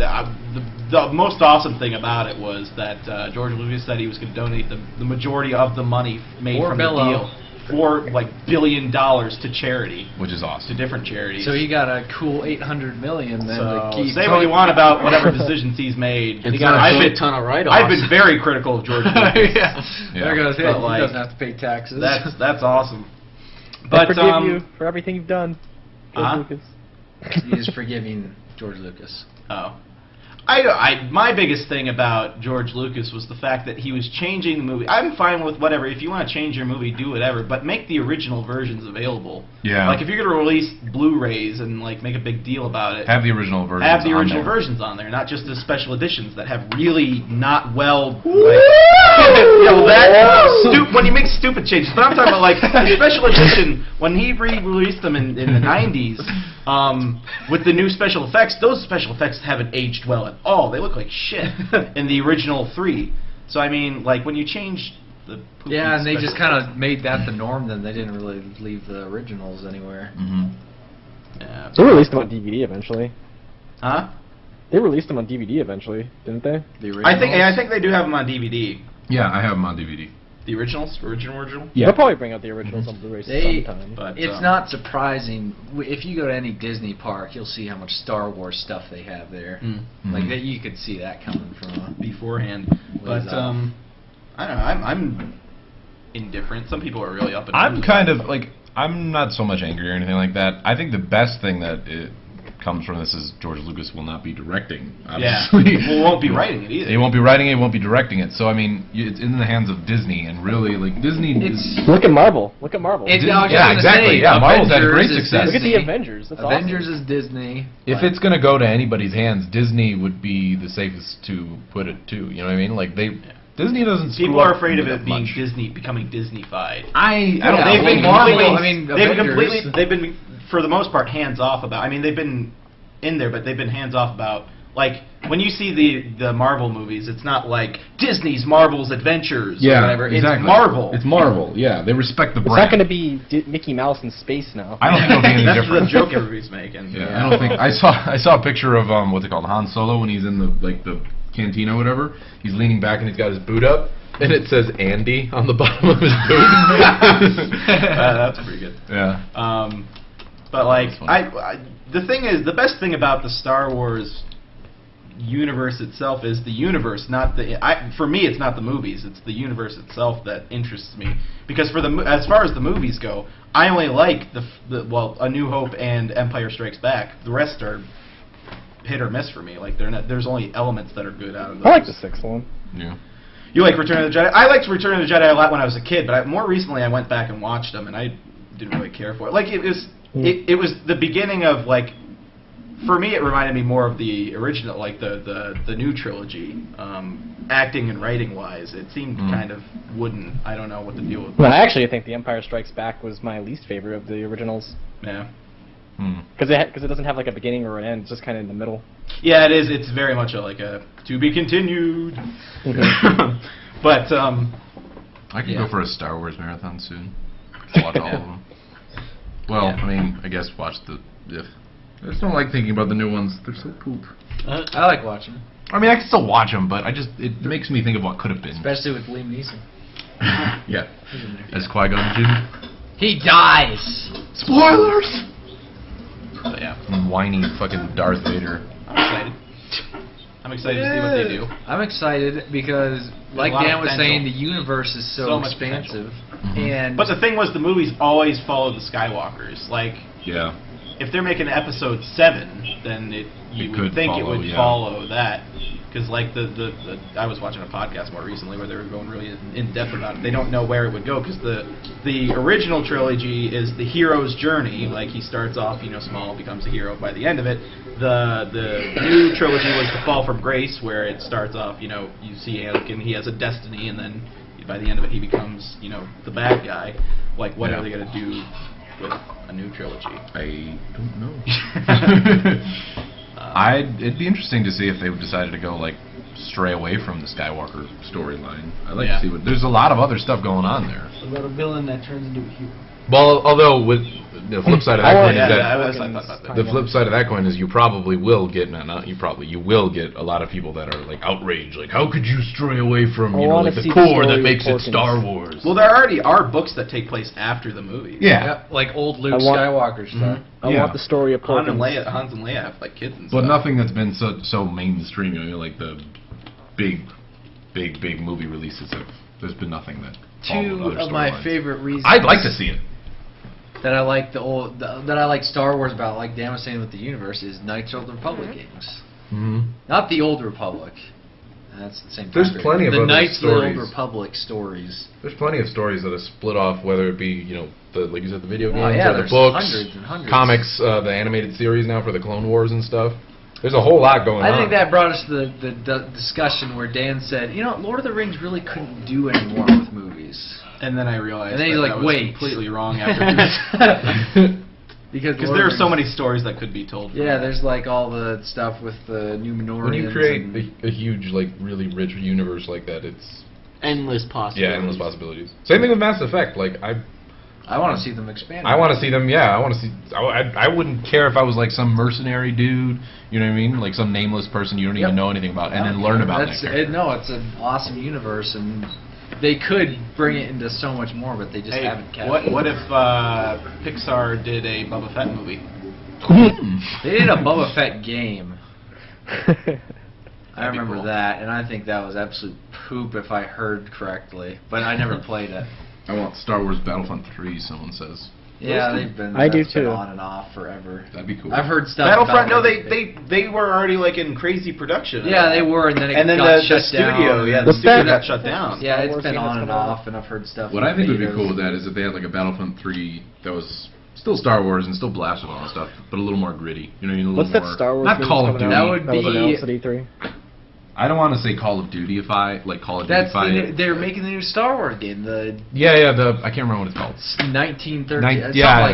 the most awesome thing about it was that George Lucas said he was going to donate the majority of the money made For from Billo. the deal for like $1 billion to charity, Which is to awesome. different charities. So he got a cool $800 million then So, to keep. say what you want about whatever decisions he's made. And he got a I've shit been, ton of write-offs. I've been very critical of George Lucas. yeah. There goes it. But, He like, doesn't have to pay taxes. That's awesome. I But forgive you for everything you've done, George Huh? Lucas. He is forgiving George Lucas. Oh. My biggest thing about George Lucas was the fact that he was changing the movie. I'm fine with whatever. If you want to change your movie, do whatever, but make the original versions available. Yeah. Like if you're going to release Blu-rays and like make a big deal about it, Have the original version. have the original versions on there, not just the special editions that have really not well. When you make stupid changes. But I'm talking about like the special edition when he re-released them in the 90s with the new special effects. Those special effects haven't aged well at all. They look like shit in the original 3. So I mean, like when you change the poopy Yeah, and they special just kind of made that the norm then. They didn't really leave the originals anywhere. Mm-hmm. Yeah. They released them on DVD eventually. Huh? They released them on DVD eventually, didn't they? The originals. I think they do have them on DVD. Yeah, I have them on DVD. The originals, original. Yeah. They'll probably bring out the originals on Blu-ray They- sometime. But It's not surprising. If you go to any Disney park, you'll see how much Star Wars stuff they have there. Like that, you could see that coming from. beforehand. Ways But off. I don't know. I'm indifferent. Some people are really up in I'm arms kind about of like, I'm not so much angry or anything like that. I think the best thing that it comes from this is George Lucas will not be directing. Yeah. Obviously. Well, won't be writing it either. He won't be writing it, he won't be directing it. So I mean, it's in the hands of Disney, and really, like Disney. It's Look at Marvel. Look at Marvel. It's, Disney- I was just yeah, gonna exactly, say, yeah, Marvel's had great Avengers is success. Look at the Disney. Avengers. That's Avengers awesome. is Disney. If it's gonna go to anybody's hands, Disney would be the safest to put it to. You know what I mean? Like Disney doesn't. Screw People are up afraid of that it being much. becoming Disneyfied. I Yeah, don't. They've well, been Marvel, completely, I mean, they've been Avengers. completely, they've been for the most part hands off about. I mean, they've been in there, but they've been hands off about like when you see the Marvel movies, it's not like Disney's Marvel's Adventures or Yeah, whatever. exactly. It's Marvel. It's Marvel. Yeah, they respect the It's brand. not going to be Mickey Mouse in space now. I don't think it'll be any That's different. the joke everybody's making. Yeah, I don't think I saw a picture of what's it called, Han Solo, when he's in the cantina or whatever. He's leaning back and he's got his boot up, and it says Andy on the bottom of his boot. That's pretty good. Yeah. But like, That's funny. the thing is, the best thing about the Star Wars universe itself is the universe, not the. For me, it's not the movies; it's the universe itself that interests me. Because as far as the movies go, I only like A New Hope and Empire Strikes Back. The rest are hit or miss for me. Like there's only elements that are good out of those. I like the sixth one. Yeah. You like Return of the Jedi? I liked Return of the Jedi a lot when I was a kid, but more recently I went back and watched them, and I didn't really care for it. Like it was the beginning of like, for me it reminded me more of the original, like the new trilogy, acting and writing wise. It seemed kind of wooden. I don't know what the deal was. Well, I actually think The Empire Strikes Back was my least favorite of the originals. Yeah. Because it doesn't have like a beginning or an end. It's just kind of in the middle. Yeah, it is. It's very much like a to be continued. But I could go for a Star Wars marathon soon. Watch all of them. Well, I mean, I guess watch I just don't like thinking about the new ones. They're so poop. I like watching, I mean, I can still watch them, but it makes me think of what could have been. especially with Liam Neeson. Yeah. As Qui-Gon Jinn. He dies. Spoilers! so yeah, And whiny fucking Darth Vader. I'm excited. I'm excited to see what they do. I'm excited because, like a lot Dan of was potential. saying, the universe is so much expansive, Mhm. and But the thing was, the movies always follow the Skywalkers. Like, Yeah. if they're making episode 7, then you It would could think it follow, would yeah. follow that. Because like I was watching a podcast more recently where they were going really in depth about it. They don't know where it would go because the original trilogy is the hero's journey. Like he starts off, small, becomes a hero by the end of it. The new trilogy was the Fall from Grace, where it starts off, you see Anakin, he has a destiny, and then by the end of it he becomes, the bad guy. Like what are they gonna do with a new trilogy? I don't know. It'd be interesting to see if they decided to go stray away from the Skywalker storyline. I'd like to see there's a lot of other stuff going on there. About a villain that turns into a hero. Well, although with the flip side of that coin is that I thought about that. the flip side of that coin is you probably will get you will get a lot of people that are outraged, how could you stray away from the core that makes it Star Wars? Well, there already are books that take place after the movies. Yeah. like old Luke I want- Skywalker stuff. I want the story of Hans and Porkins. Leia have kids and But stuff. nothing that's been so mainstream, like the big movie releases there's been nothing that followed Two other of my storylines. favorite reasons I'd like to see it. that I like that I like Star Wars about, like Dan was saying with the universe, is Knights of the Republic games. Mm-hmm. Not the Old Republic. That's the same. There's time plenty of the other Knights of the stories. Old Republic stories. There's plenty of stories that have split off, whether it be like you said, the video games, Oh, yeah, or the there's books, hundreds and hundreds. comics, the animated series now for the Clone Wars and stuff. There's a whole lot going on. I think that brought us to the discussion where Dan said, Lord of the Rings really couldn't do any more with movies. And then I realized And then he's like, that was wait. completely wrong after Because because Lord there are of the so Rings- many stories that could be told. from Yeah, that. there's all the stuff with the Numenorians. when you create and- a huge, really rich universe like that, it's Endless possibilities. endless possibilities. Same thing with Mass Effect. I want to see them expand. I want to see them. Yeah, I want to see. I wouldn't care if I was some mercenary dude. You know what I mean? Some nameless person you don't even know anything about, and then learn about that character. No, it's an awesome universe, and they could bring it into so much more, but they just Hey, haven't kept it. what if Pixar did a Boba Fett movie? They did a Boba Fett game. I That'd be remember cool. that, and I think that was absolute poop if I heard correctly, but I never played it. I want Star Wars Battlefront 3. Someone says Yeah, they've been. I do that's been too. on and off forever. that'd be cool. I've heard stuff. Battlefront? No, about they were already in crazy production. Yeah, they were, and then it And then got the shut studio, down. yeah, and- the What's studio that? got shut down. Yeah, Star it's Wars been game on that's and coming out. off, and I've heard stuff. What with I think would be betas. cool with that is if they had a Battlefront 3 that was still Star Wars and still blasted all that stuff, but a little more gritty. A little What's that more, Star Wars not game Call of coming Duty. That would that was be- announced at E3? I don't want to say Call of Duty-ify, like Call of Duty-ify. They're making the new Star Wars game. The I can't remember what it's called. 1913.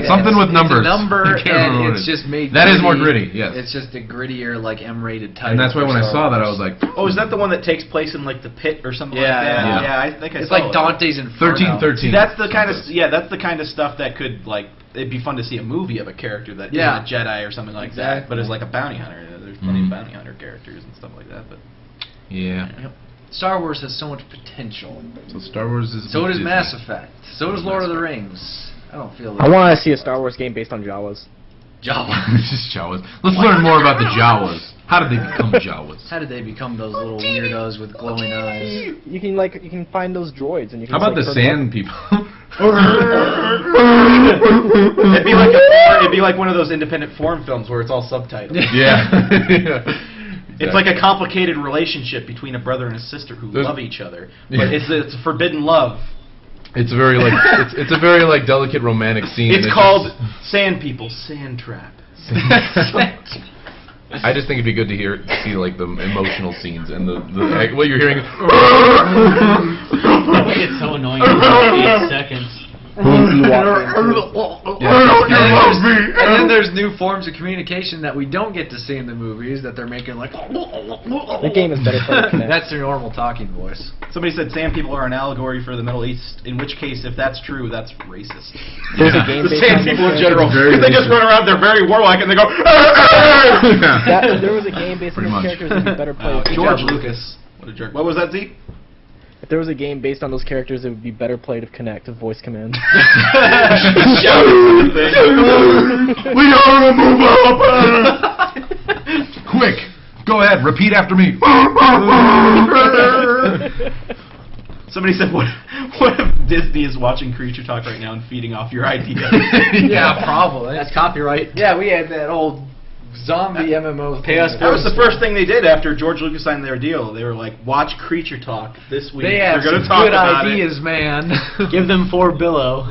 Something with numbers. It's a number, I can't remember and it's just made. That is more gritty. gritty. Yes. It's just a grittier, like M-rated title. And that's why when I saw that, I was like, Oh, is that the one that takes place in like the pit or something like Yeah, that? yeah. I think I It's saw like it. Dante's Inferno. 1313. That's the kind of that's the kind of stuff that could like it'd be fun to see a movie of a character that isn't a Jedi or something like that, but is like a bounty hunter. There's plenty of bounty hunter characters and stuff like that, but. Yeah. Yep. Star Wars has so much potential. So Star Wars is. So does Disney. Mass Effect. So does Lord of the Rings. I don't feel. I want to see a Star Wars game based on Jawas. Jawas. Just Jawas. Let's learn more about the Jawas. How did they become Jawas? How did they become those little weirdos with glowing eyes? You can find those droids and you can. How about the just, like, sand people? It'd be like one of those independent forum films where it's all subtitled. Yeah. It's like a complicated relationship between a brother and a sister who love each other, but it's a forbidden love. It's very like it's a very like delicate romantic scene. It's called Sand People, Sand Trap. I just think it'd be good to see like the emotional scenes and the what you're hearing. It's so annoying in about 8 seconds. And then there's new forms of communication that we don't get to see in the movies that they're making like. The game is better for Kinect. That's their normal talking voice. Somebody said sand people are an allegory for the Middle East, in which case, if that's true, that's racist. There's a game The based sand on people in those general, characters. they just run around, they're very warlike, and they go, There was a game based on Pretty those much. characters that would be better played. George Lucas. What a jerk. What was that, Z? If there was a game based on those characters, it would be better played with Kinect with voice command. We gotta move up! Quick, go ahead, repeat after me. Somebody said, what if Disney is watching Creature Talk right now and feeding off your idea? Yeah, probably. That's copyright. Yeah, we had that old zombie MMO. Pay us That was the first thing they did after George Lucas signed their deal. They were like, watch Creature Talk this week. They had They're some gonna talk good about ideas, man. Give them 4 billo.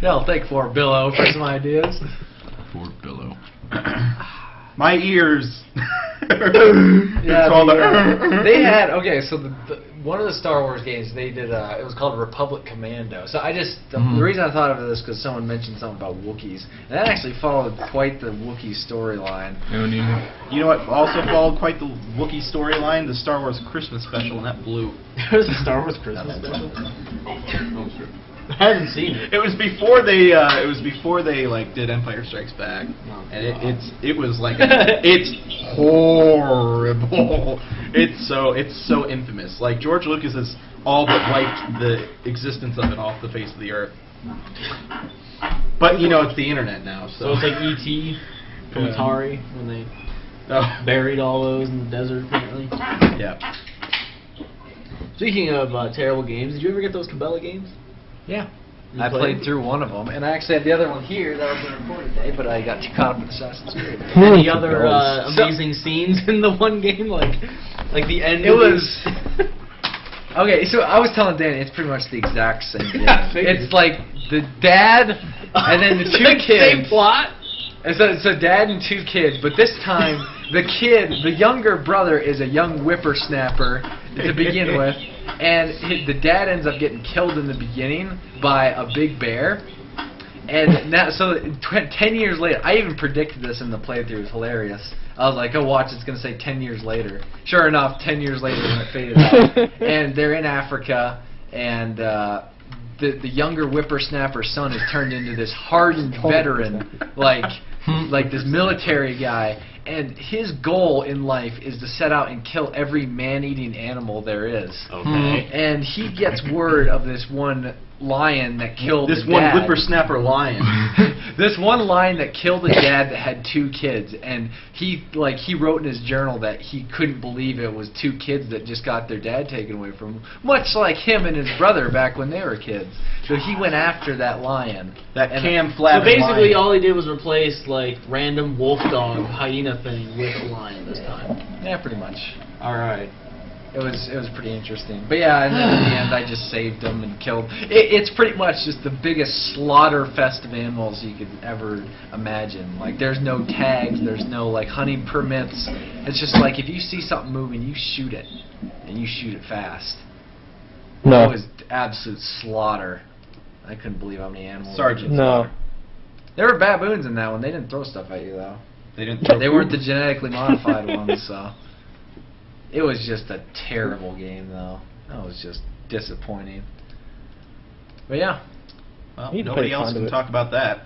Yeah, I'll take 4 billo for some ideas. Fort Billow. My ears. Yeah, It's all they had so the one of the Star Wars games they did it was called Republic Commando. So I just the reason I thought of this because someone mentioned something about Wookiees, and that actually followed quite the Wookiee storyline. You know what also followed quite the Wookiee storyline? The Star Wars Christmas special, and that blew. There's a Star Wars Christmas special. I haven't seen it. It was before they like did Empire Strikes Back, and it was like it's horrible. It's so infamous. Like George Lucas has all but wiped the existence of it off the face of the earth. But you know it's the internet now, So it's like E.T. from Atari when they buried all those in the desert apparently. Yeah. Speaking of terrible games, did you ever get those Cabela games? Yeah. You I played? played through one of them, and I actually had the other one here that was going to record today, but I got too caught up with Assassin's Creed. Any other amazing scenes in the one game, like the end? It was okay. So I was telling Danny, it's pretty much the exact same thing. Yeah, I figured. It's like the dad and then the two Like kids. same plot. And so dad and 2 kids, but this time the younger brother is a young whippersnapper to begin with, and the dad ends up getting killed in the beginning by a big bear. And now, 10 years later, I even predicted this in the playthrough. It was hilarious. I was like, oh, watch, it's going to say 10 years later. Sure enough, 10 years later when it faded out. And they're in Africa, and the younger whippersnapper's son is turned into this hardened veteran, like this military guy, and his goal in life is to set out and kill every man-eating animal there is. Okay. And he gets word of this one lion that killed This his one dad. whippersnapper lion. This one lion that killed a dad that had 2 kids, and he wrote in his journal that he couldn't believe it was 2 kids that just got their dad taken away from him, much like him and his brother back when they were kids. So he went after that lion. That And- cam So flapping basically, lion. all he did was replace like random wolf dog hyena thing with a lion this time. Yeah, pretty much. All right. It was pretty interesting. But yeah, and then in the end I just saved them and killed. It's pretty much just the biggest slaughter fest of animals you could ever imagine. Like there's no tags, there's no like hunting permits. It's just like if you see something moving, you shoot it, and you shoot it fast. No. It was absolute slaughter. I couldn't believe how many animals. Sergeant. No. There were baboons in that one. They didn't throw stuff at you though. They didn't. They weren't the genetically modified ones, so. It was just a terrible game, though. That was just disappointing. But yeah, Well, Need to nobody play else can Conduit. talk about that.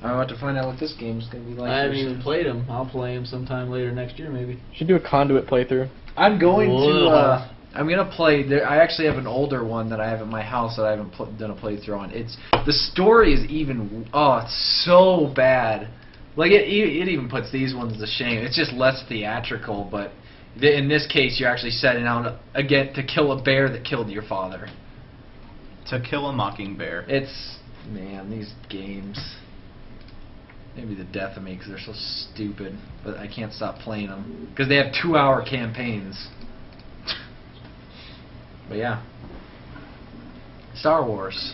I'm about to find out what this game's gonna be like. I haven't first. even played him. I'll play him sometime later next year, maybe. Should do a Conduit playthrough. I'm going to. Whoa. I'm gonna play. I actually have an older one that I have at my house that I haven't done a playthrough on. The story is even. Oh, it's so bad. Like it even puts these ones to shame. It's just less theatrical, but in this case, you're actually setting out again to kill a bear that killed your father. To Kill a Mockingbird. It's man, these games. Maybe the death of me because they're so stupid, but I can't stop playing them because they have 2-hour campaigns. But yeah, Star Wars.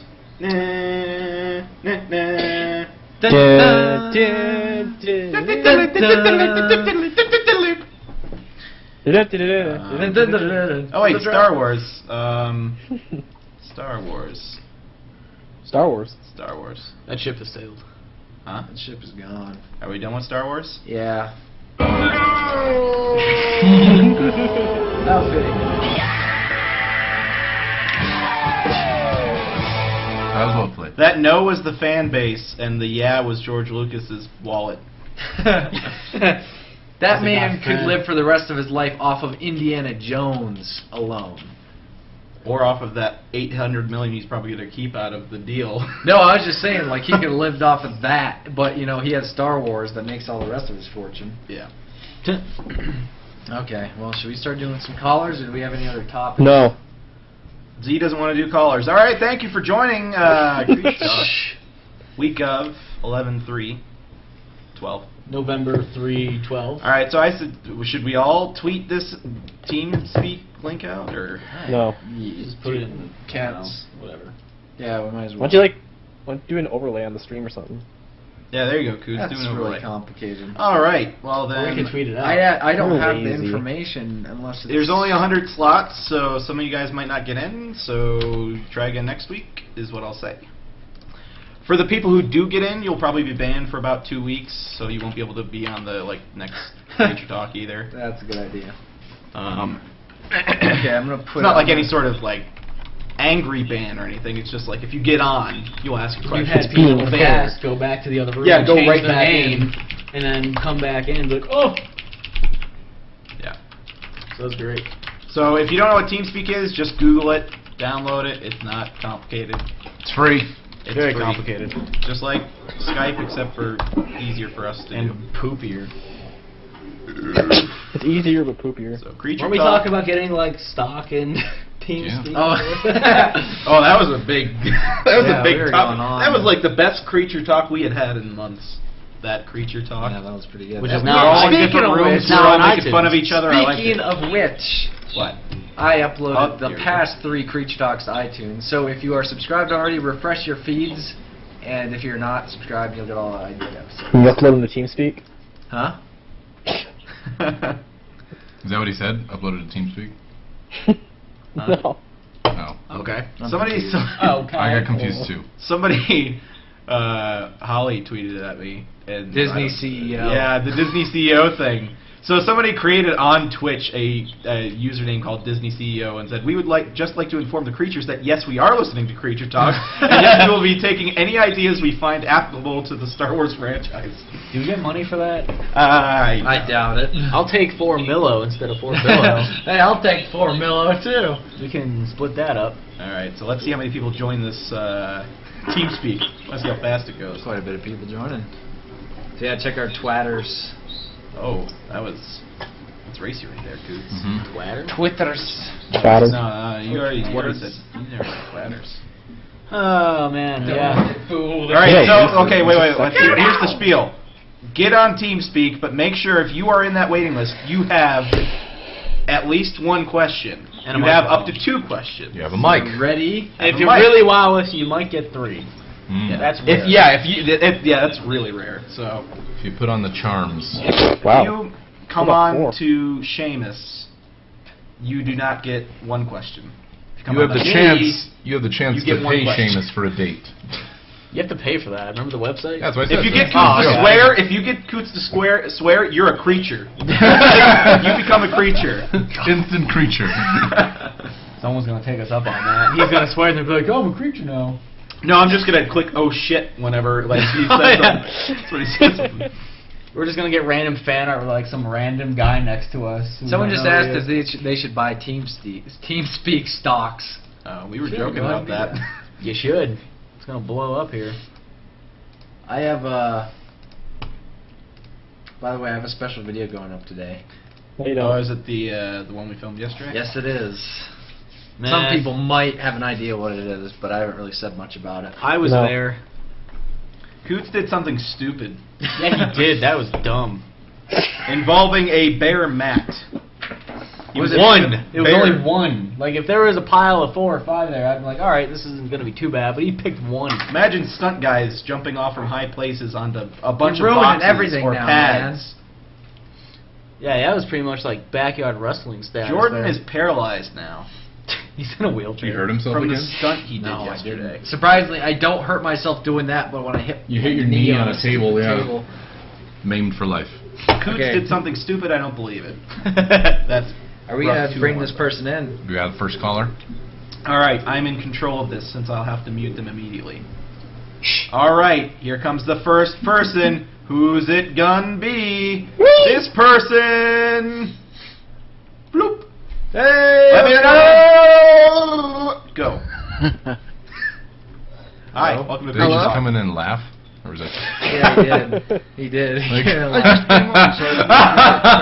Oh wait, Star Wars. Star Wars. Star Wars. Star Wars. That ship has sailed. Huh? That ship is gone. Are we done with Star Wars? Yeah. How fitting. That was well played. That no was the fan base, and the yeah was George Lucas's wallet. That a man bad could fan. live for the rest of his life off of Indiana Jones alone. Or off of that $800 million he's probably going to keep out of the deal. No, I was just saying, like, he could have lived off of that, but, you know, he has Star Wars that makes all the rest of his fortune. Yeah. Okay, well, should we start doing some callers, or do we have any other topics? No. Z doesn't want to do callers. All right, thank you for joining Creech Talk. Week of 11/3/12. November 3/12. All right, so I said, should we all tweet this TeamSpeak link out, or? No. Just put it in Cats. whatever. Yeah, we might as well. Why don't you do an overlay on the stream or something? Yeah, there you go, Coos. That's Do an really overlay. complicated. All right, well Or then. we can tweet it out. I don't We're have the lazy. information unless it's... There's only 100 slots, so some of you guys might not get in, so try again next week, is what I'll say. For the people who do get in, you'll probably be banned for about 2 weeks, so you won't be able to be on the next Nature Talk either. That's a good idea. Okay, I'm gonna put. it's not like any sort of angry ban or anything. It's just like if you get on, you'll ask a You've question. had people in the past go back to the other room Yeah, and go change right their back name, and then come back in and be like, oh! Yeah. So that's great. So if you don't know what TeamSpeak is, just Google it, download it. It's not complicated. It's free. It's Very free. complicated. Just like Skype, except for easier for us to And do. poopier. It's easier but poopier. So Creature Weren't we Talk. talking about getting stock in TeamSpeak? Oh. Oh, that was a big. That was Yeah, a big we were topic. going on. That was like the best Creature Talk we had in months. That Creature Talk. Yeah, that was pretty good. Which That- is we're now- all in Speaking different of rooms. which, We're now all on making fun of iTunes. each other. I like Speaking it. of which, What? I uploaded Oh, the here we past 3 Creature Talks to iTunes. So if you are subscribed already, refresh your feeds. And if you're not subscribed, you'll get all the idea episodes. Can you upload them to TeamSpeak? Huh? Is that what he said? Uploaded to TeamSpeak? No. No. Okay. Somebody. Okay. I got confused too. Somebody. Holly tweeted it at me. And Disney I- CEO. Yeah, the Disney CEO thing. So somebody created on Twitch a username called Disney CEO and said, we would just like to inform the creatures that yes, we are listening to Creature Talk, and yes, we will be taking any ideas we find applicable to the Star Wars franchise. Do we get money for that? I doubt it. I'll take 4 Millo instead of 4 Billo. Hey, I'll take 4 Millo too. We can split that up. All right, so let's see how many people join this TeamSpeak. Let's see how fast it goes. Quite a bit of people joining. So yeah, check our twatters. Oh, that's racy right there, Coots. Mm-hmm. Twatter? Twitters. Chatter. No, you already Twitters. said you never said Twatters. Oh, man, yeah. All right, Yeah, so okay, wait. Second. Here's the spiel. Get on TeamSpeak, but make sure if you are in that waiting list, you have at least one question. And a you have up to microphone. 2 questions. You have a mic. Ready? If a you mic. really wow us, you might get 3. Mm. That's If rare. yeah, that's really rare. So If you put on the charms. Wow. if you come What about on 4? to Seamus, you do not get 1 question. If you come You have on the to chance. me, You have the chance you get to one pay question. Seamus for a date. You have to pay for that. Remember the website? That's what I said. If you get that's Coots the to deal. swear, if you get Coots to swear, you're a creature. You become a creature. Instant creature. Someone's gonna take us up on that. He's gonna swear and they'll be like, "Oh, I'm a creature now." No, I'm just gonna click oh shit whenever like he Oh, says yeah. something. That's what he says. We're just gonna get random fan art with like some random guy next to us. who Someone we just don't know asked who if he is. they should buy TeamSpeak stocks. We were Sure, joking go ahead about and do that. You should. It's gonna blow up here. I have by the way, I have a special video going up today. You Oh, know, is it the one we filmed yesterday? Yes, it is. Man, Some people might have an idea what it is, but I haven't really said much about it. I was No. there. Coots did something stupid Yeah, he did. That was dumb. involving a bear mat. He It was a one. It was bear. only one. Like if there was a pile of 4 or 5 there, I'd be like, all right, this isn't gonna be too bad. But he picked one. Imagine stunt guys jumping off from high places onto a bunch You're of ruining boxes everything or now, pads. Yeah, that was pretty much like backyard wrestling status. Jordan there. is paralyzed now He's in a wheelchair. He hurt himself from the again? stunt he did No, I yesterday. didn't. Surprisingly, I don't hurt myself doing that, but when I hit You hit your my knee on a table, yeah. table, Maimed for life. Coots Okay. did something stupid. I don't believe it. That's are we rough gonna too bring hard. this person in? Do we have the first caller? All right, I'm in control of this since I'll have to mute them immediately. All right, here comes the first person. Who's it gonna be? This person. Bloop. Hey! Let me know. Go. Hi, Hello? welcome to Did he Hello? just come in and laugh? Or was that... Yeah, he did. He did. Like- Yeah,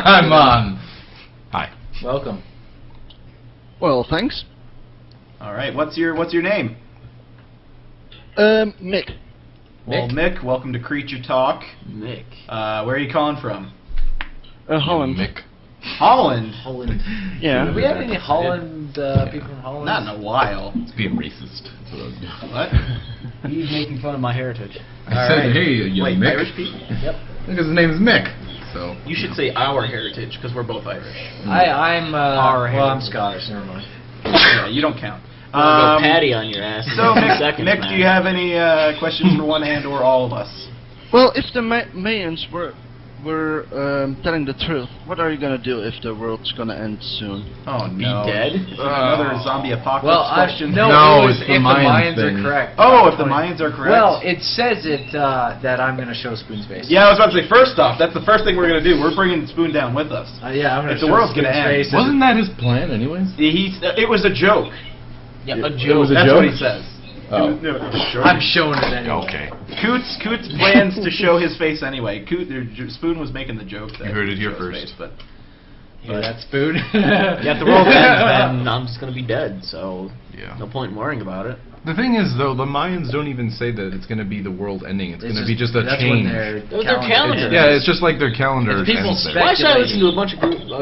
I'm on. Hi. welcome. Well, thanks. All right, what's your name? Mick. Well, Mick, welcome to Creature Talk. Nick. Where are you calling from? Holland. Mick. Holland. Holland. Yeah. Do we have any Holland people from Holland? Not in a while. It's being racist. That's what I was doing. What? He's making fun of my heritage. I said, right. hey, young Wait, Mick. Irish people? Yep. Because his name is Mick. So. You should say our heritage because we're both Irish. I'm Our well, I'm heritage. Scottish. Never mind. Yeah, you don't count. I'm gonna go patty on your ass. in So, 2 Mick, seconds, Mick man. do you have any questions for one hand or all of us? Well, if the Mayans were telling the truth, what are you gonna do if the world's gonna end soon? Oh Be no! dead? Another zombie apocalypse Well, question. no, No, it was it's the if Mayans the Mayans thing. are correct. Oh, if the Mayans are correct. Well, it says it that I'm gonna show Spoon's face. Yeah, I was about to say. First off, that's the first thing we're gonna do. We're bringing Spoon down with us. Yeah, I'm gonna If the show world's gonna Spoon's end. face. Wasn't that his plan, anyways? It was a joke. Yeah, a It joke. was a That's joke? what he says. Oh. No, I'm showing it anyway. Okay. Coots plans to show his face anyway. Spoon was making the joke. That You heard it he'd here show his first. face, but Yeah, that's Spoon. Yeah, if the world ends, then I'm just gonna be dead. So Yeah. no point in worrying about it. The thing is, though, the Mayans don't even say that it's going to be the world ending. It's going to be just a that's when change. their That was their calendar. ends. Yeah, it's just like their calendar. It's people ends there. Why should I listen to a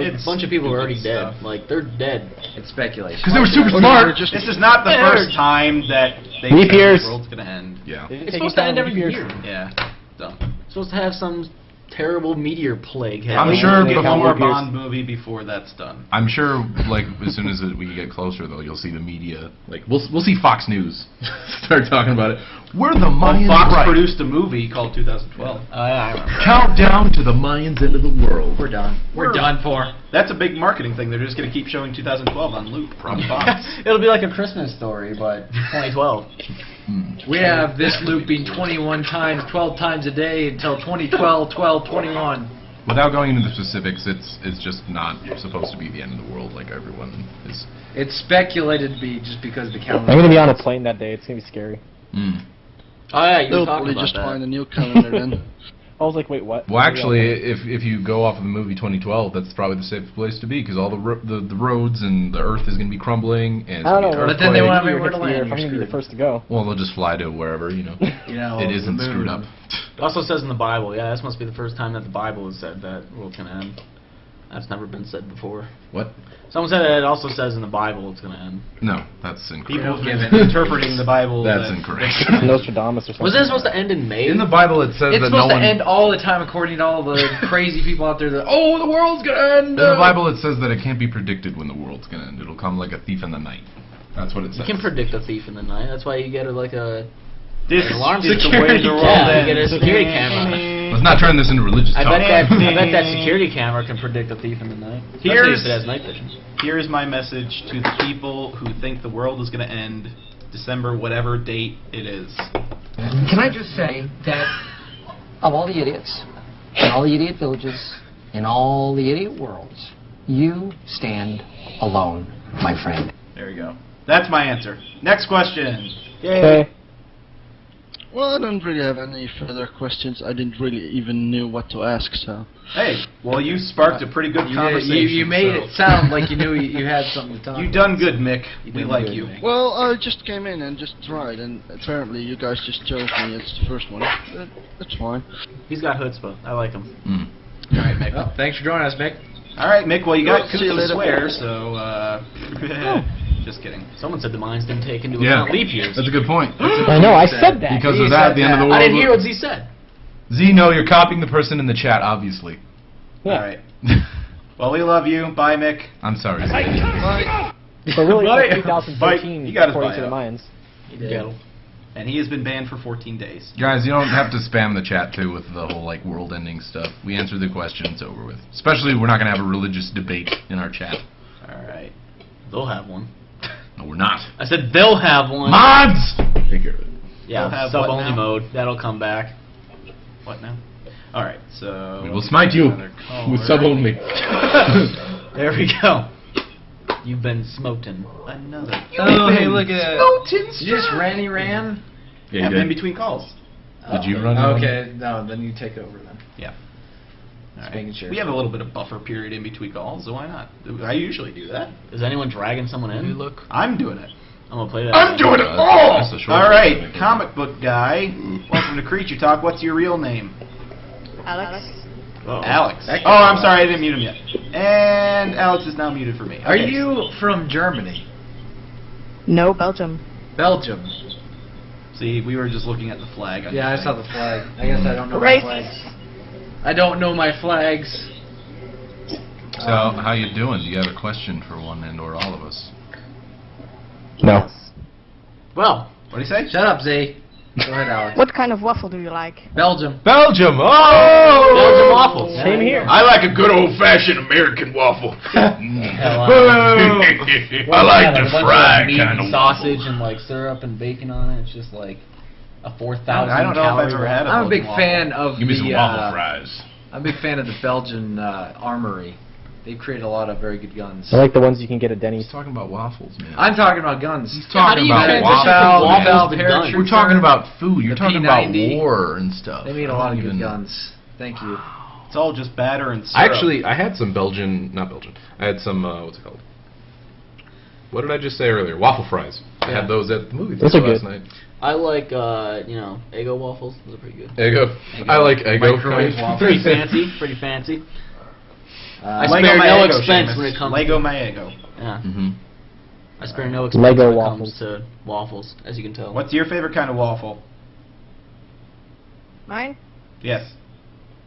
It's bunch of people who are already stupid dead? stuff. Like they're dead. It's speculation. Because they were super Or smart. they're just this is not the Yeah. first time that they Leap say years. the world's gonna end. Yeah. It's supposed to end every year. Yeah. Dumb. It's supposed to have some terrible meteor plague. Yeah, I'm we sure can get before- one more Bond movie before that's done. I'm sure, like, as soon as we get closer, though, you'll see the media. Like, we'll see Fox News start talking about it. We're the Mayans Fox right. produced a movie called 2012. Oh yeah, I remember. Countdown to the Mayans end of the world. We're done. We're done for. That's a big marketing thing. They're just gonna keep showing 2012 on loop from Fox. It'll be like a Christmas story, but 2012. We have this looping 21 times, 12 times a day until 2012, 12, 21. Without going into the specifics, it's just not supposed to be the end of the world like everyone is. It's speculated to be just because the calendar. I'm gonna be on a plane that day. It's gonna be scary. Mm. Oh yeah, you were they'll talking probably about just that. find a new calendar then. I was like, wait, what? Well, actually, if you go off of the movie 2012, that's probably the safest place to be because all the roads and the Earth is going to be crumbling and it's I don't gonna be know. an But then they earthquake. want If everywhere to land, I'm you're gonna be the screwed. first to go. Well, they'll just fly to wherever, you know. You know, It the isn't screwed moon. up. It also says in the Bible, yeah, this must be the first time that the Bible has said that world can end. That's never been said before. What? Someone said it also says in the Bible it's going to end. No, that's incorrect. People have been interpreting the Bible. That's that- incorrect. Nostradamus or something. Wasn't it supposed to end in May? In the Bible, it says It's that no supposed one. to end all the time according to all the crazy people out there that, oh, the world's going to end. In the Bible, it says that it can't be predicted when the world's gonna end. It'll come like a thief in the night. That's what it You says. can predict a thief in the night. That's why you get like a This an alarm is the system. way the world Yeah, you get a ends. security camera. Let's not turn this into religious I talk. bet that security camera can predict a thief in the night. Especially Here's- if it has night vision. Here's my message to the people who think the world is going to end December, whatever date it is. Can I just say that of all the idiots, in all the idiot villages, in all the idiot worlds, you stand alone, my friend. There you go. That's my answer. Next question. Okay. Well, I don't really have any further questions. I didn't really even knew what to ask, so. Hey, well, you sparked a pretty good conversation. You made so- it sound like you knew you had something to talk You about. done good, Mick. We done like good, you. Mick. Well, I just came in and just tried, and apparently you guys just chose me as the first one. That's fine. He's got chutzpah. I like him. All right, Mick. Well, thanks for joining us, Mick. All right, Mick. Well, you got See you Coop to later. swear, so just kidding. Someone said the mines didn't take into Yeah, account leap years. that's a good point. I know, I said that. Because He of that, said the end of the that. world. I didn't hear what Z said. Z, no, you're copying the person in the chat, obviously. Yeah. All right. Well, we love you. Bye, Mick. I'm sorry. Z. Bye. So really, Bye. it's 2013, Bye. You got his according to bio. the Mayans. Yeah. And he has been banned for 14 days. Guys, you don't have to spam the chat too with the whole like world-ending stuff. We answered the question, it's over with. Especially, we're not gonna have a religious debate in our chat. All right. They'll have one. No, we're not. I said they'll have one. Mods! Take care of it. Yeah, They'll have what sub-only now? mode. That'll come back. What now? All right. So We will smite you another caller. with sub only. There we go. You've been smoten. Another. Oh, hey, look at Smoten You just ran? Yeah, in you did. between calls. Did you run your own? Okay, no, then you take over then. Yeah. All Just making sure. We have a little bit of buffer period in between calls, so why not? I usually do that. Is anyone dragging someone in? look. I'm doing it. I'm gonna play that. I'm doing it all! That's the short All right, version. comic book guy. Welcome to Creature Talk. What's your real name? Alex. Alex. Oh, I'm sorry, I didn't mute him yet. And Alex is now muted for me. Are Okay. you from Germany? No, Belgium. Belgium? See, we were just looking at the flag. On Yeah, your I saw thing. the flag. I guess I don't know my Racist. flags. I don't know my flags. So, how you doing? Do you have a question for one and or all of us? No. Well, What do you say? Shut up, Z. Go ahead, Alex. What kind of waffle do you like? Belgium. Belgium! Oh! Belgian waffles. Same here. I like a good old-fashioned American waffle. Hell, I like the fried meat kind and of sausage and like syrup and bacon on it. It's just like a 4,000 I don't know if I've ever had a I'm a big Belgian fan of Give me some the. waffle fries. I'm a big fan of the Belgian armory. They've created a lot of very good guns. I like the ones you can get at Denny's. He's talking about waffles, man. I'm talking about guns. He's How do talking you about transition waffles. from waffles to Bell guns? We're talking about food. You're The talking about P90. war and stuff. They made a lot of good guns. Thank you. It's all just batter and syrup. Actually, I had some not Belgian. I had some, what's it called? What did I just say earlier? Waffle fries. I Yeah. had those at the movie Those theater are last good. night. I like, Eggo waffles. Those are pretty good. Eggo. I like Eggo. Microwave waffles. Pretty fancy. Pretty fancy. I Lego spare my no ego, expense Seamus. when it comes Lego to my ego. yeah. Mm-hmm. I spare no expense Lego when it waffles. comes to waffles, as you can tell. What's your favorite kind of waffle? Mine? Yes.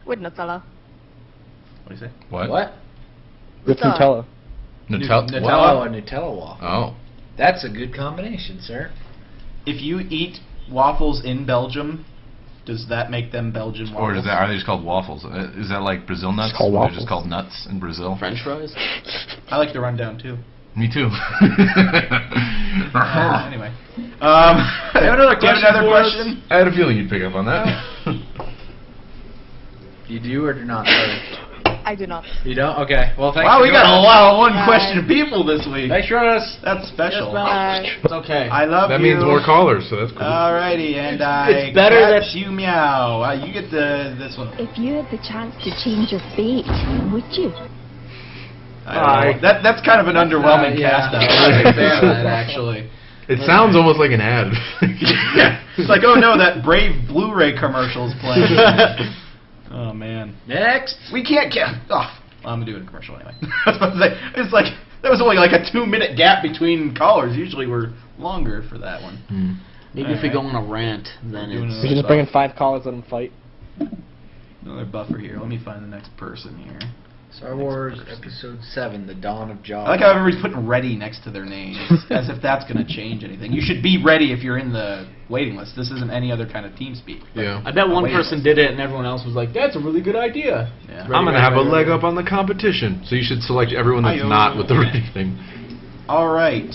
With Nutella. What do you say? What? What? With Nutella. Nutella. Nutella. Nutella? Oh, a Nutella waffle. Oh. That's a good combination, sir. If you eat waffles in Belgium, does that make them Belgian waffles? Or are they just called waffles? Is that like Brazil nuts? called They're waffles. just called nuts in Brazil? French fries? I like the rundown too. Me too. Anyway. have another do you have question another for us? question? I had a feeling you'd pick up on that. You do or do not, sir? I do not. You don't? Okay. Well, thanks. Wow, for we got a joining us. lot of one Bye. question people this week. Thanks for joining us. That's special. It's okay. I love That you. means more callers, so that's cool. Alrighty, and It's better catch that- you meow. You get this one. If you had the chance to change your fate, would you? I don't know. That's kind of an underwhelming yeah. cast out. I'm a big fan of that, actually. It sounds almost like an ad. Yeah. It's like, oh no, that Brave Blu-ray commercial's playing. Oh man. Next. We can't get. Oh, Well, I'm gonna do a commercial anyway. I was about to say, it's like that was only like a 2-minute gap between callers. Usually we're longer for that one. Maybe if we go on a rant, then Doing it's... We can just bring in 5 callers, let them fight. Another buffer here. Let me find the next person here. Star Wars Episode 7: The Dawn of Jaws. I like how everybody's putting ready next to their name, as if that's going to change anything. You should be ready if you're in the waiting list. This isn't any other kind of TeamSpeak. Yeah. I bet one Waiting person list. did it and everyone else was like, that's a really good idea. Yeah. I'm gonna have a leg up on the competition. So you should select everyone that's Hi-yo. not with the ready thing. All right.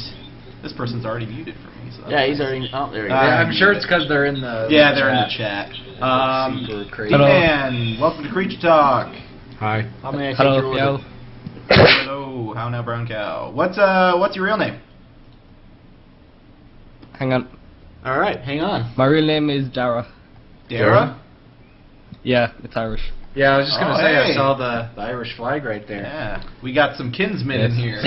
This person's already muted for me. So Yeah, he's already... Oh, there he Uh, is. I'm sure it's because they're in the Yeah, they're in the chat. Super crazy. Man, welcome to Creature Talk. Hi. How may I take Hello, your order? yo. Hello, how now, brown cow? What's your real name? Hang on. All right, hang on. My real name is Dara. Dara? Yeah, it's Irish. Yeah, I was just gonna Oh, say hey. I saw the Irish flag right there. Yeah, we got some kinsmen in here.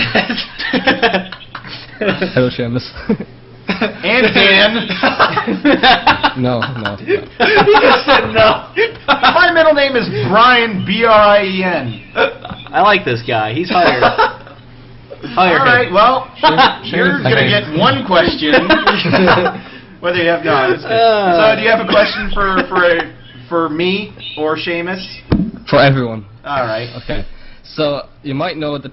Hello, Seamus. And Dan. No, no. He just said no. My middle name is Brian, B-R-I-E-N. I like this guy. He's hired. All right, well, you're going to get one question. Whether you have no. So, do you have a question for me or Seamus? For everyone. All right. Okay. So, you might know that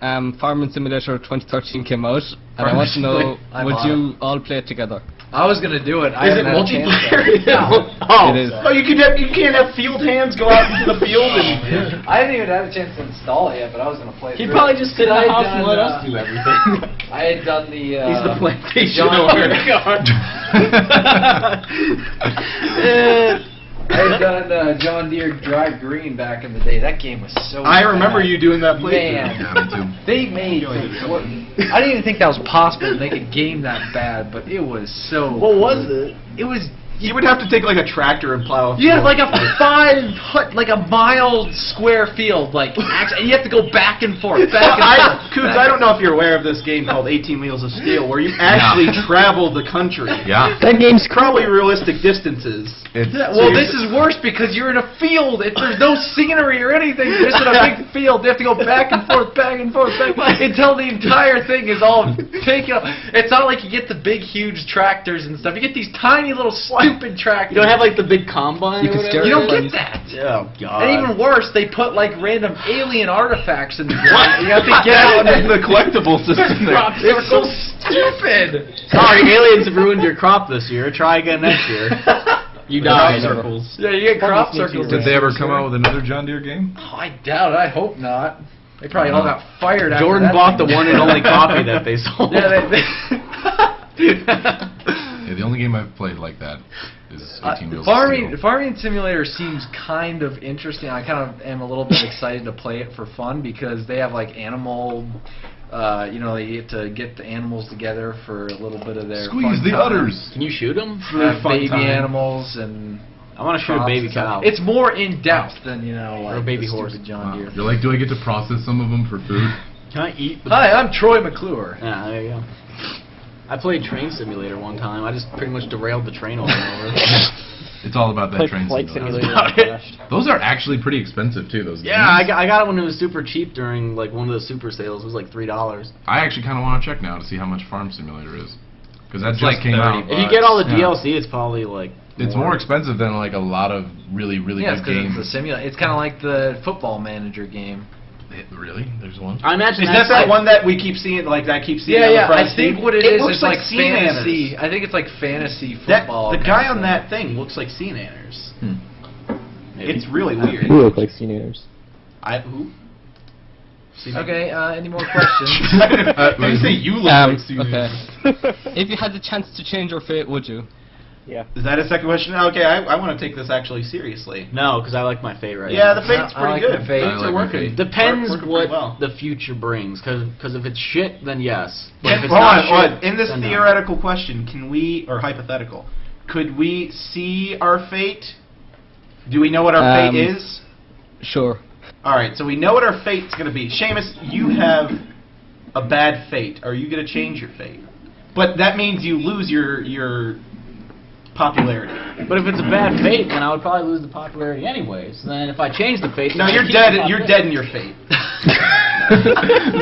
Farming Simulator 2013 came out, and I want to know, I would bought you all play it together? I was gonna do it. Is it multiplayer? Oh, It is. Oh, you can't have field hands go out into the field and. I didn't even have a chance to install it yet, but I was gonna play it. He'd through. probably just sit in I the had house and done, let us do everything. I had done the. He's the PlayStation John owner. I had done John Deere Drive Green back in the day. That game was so. I remember bad. you doing that playthrough. Man, Yeah, me too. they made. I didn't even think that was possible to make a game that bad, but it was so. What was it? It was. You would have to take like a tractor and plow. You had like a like a mile square field, like, and you have to go back and forth, back and forth. Coots, I don't know if you're aware of this game called 18 Wheels of Steel, where you actually travel the country. Yeah. That game's Probably realistic distances. It's Well, this is worse because you're in a field. If there's no scenery or anything, you're just in a big field. You have to go back and forth, back and forth, until the entire thing is all taken up. It's not like you get the big, huge tractors and stuff. You get these tiny little stupid tractors. You don't have like the big combine. You or can whatever? steer You don't it. get that. Oh God. And even worse, they put like random alien artifacts in the ground. You have to get out in the collectible system there. Crop circles. Stupid. Sorry, aliens have ruined your crop this year. Try again next year. You died. circles. Yeah, you get crop circles. Did they ever come out with another John Deere game? Oh, I doubt it. I hope not. They probably all got fired after Jordan that bought thing. the one and only copy that they sold. Yeah, Yeah, the only game I've played like that is 18 Wheels of Farming Steel. Farming Simulator seems kind of interesting. I kind of am a little bit excited to play it for fun because they have like animal, they get to get the animals together for a little bit of their Squeeze fun the time. udders. Can you shoot them? Have fun baby time. animals and. I want to shoot a crops baby and stuff. cow. It's more in depth than like a baby the horse. stupid John Deere. You're like, do I get to process some of them for food? Can I eat? Hi, I'm Troy McClure. Yeah, there you go. I played Train Simulator one time. I just pretty much derailed the train over and over. It's all about that Like train Flight simulator. Simulator. Those are actually pretty expensive too. Those Yeah, I games. got it when it was super cheap during like one of the super sales. It was like $3. I actually kind of want to check now to see how much Farm Simulator is, because that It's just like came 30 out. bucks. If you get all the Yeah. DLC, it's probably like It's more expensive than like a lot of really Yeah, it's good because games. it's a simulator. It's kind of like the Football Manager game. Really? There's one. I imagine Is that that one that we keep seeing, like that I keep seeing on the I front think seat? what it It is looks like sea fantasy. manners. I think it's like fantasy That, football. the kind guy of on thing. that thing looks like sea nanners. Maybe. It's really weird. You look like seniors. Who? Sea Okay, any more questions? Did you say you look like sea okay. nanners? If you had the chance to change your fate, would you? Yeah. Is that a second question? Okay, I want to take this actually seriously. No, because I like my fate right Yeah, now. the fate's I pretty like good. my fate. I Fates like are my working. fate. Depends Working what pretty well. the future brings. Because if it's shit, then yes. But if it's Hold not on, hold on. shit, In this then no. theoretical question, can we, or hypothetical, could we see our fate? Do we know what our fate is? Sure. Alright, so we know what our fate's going to be. Seamus, you have a bad fate. Are you going to change your fate? But that means you lose your popularity. But if it's a bad fate, then I would probably lose the popularity anyways. So then if I change the fate, No, then I you're keep dead. the You're popularity. dead in your fate.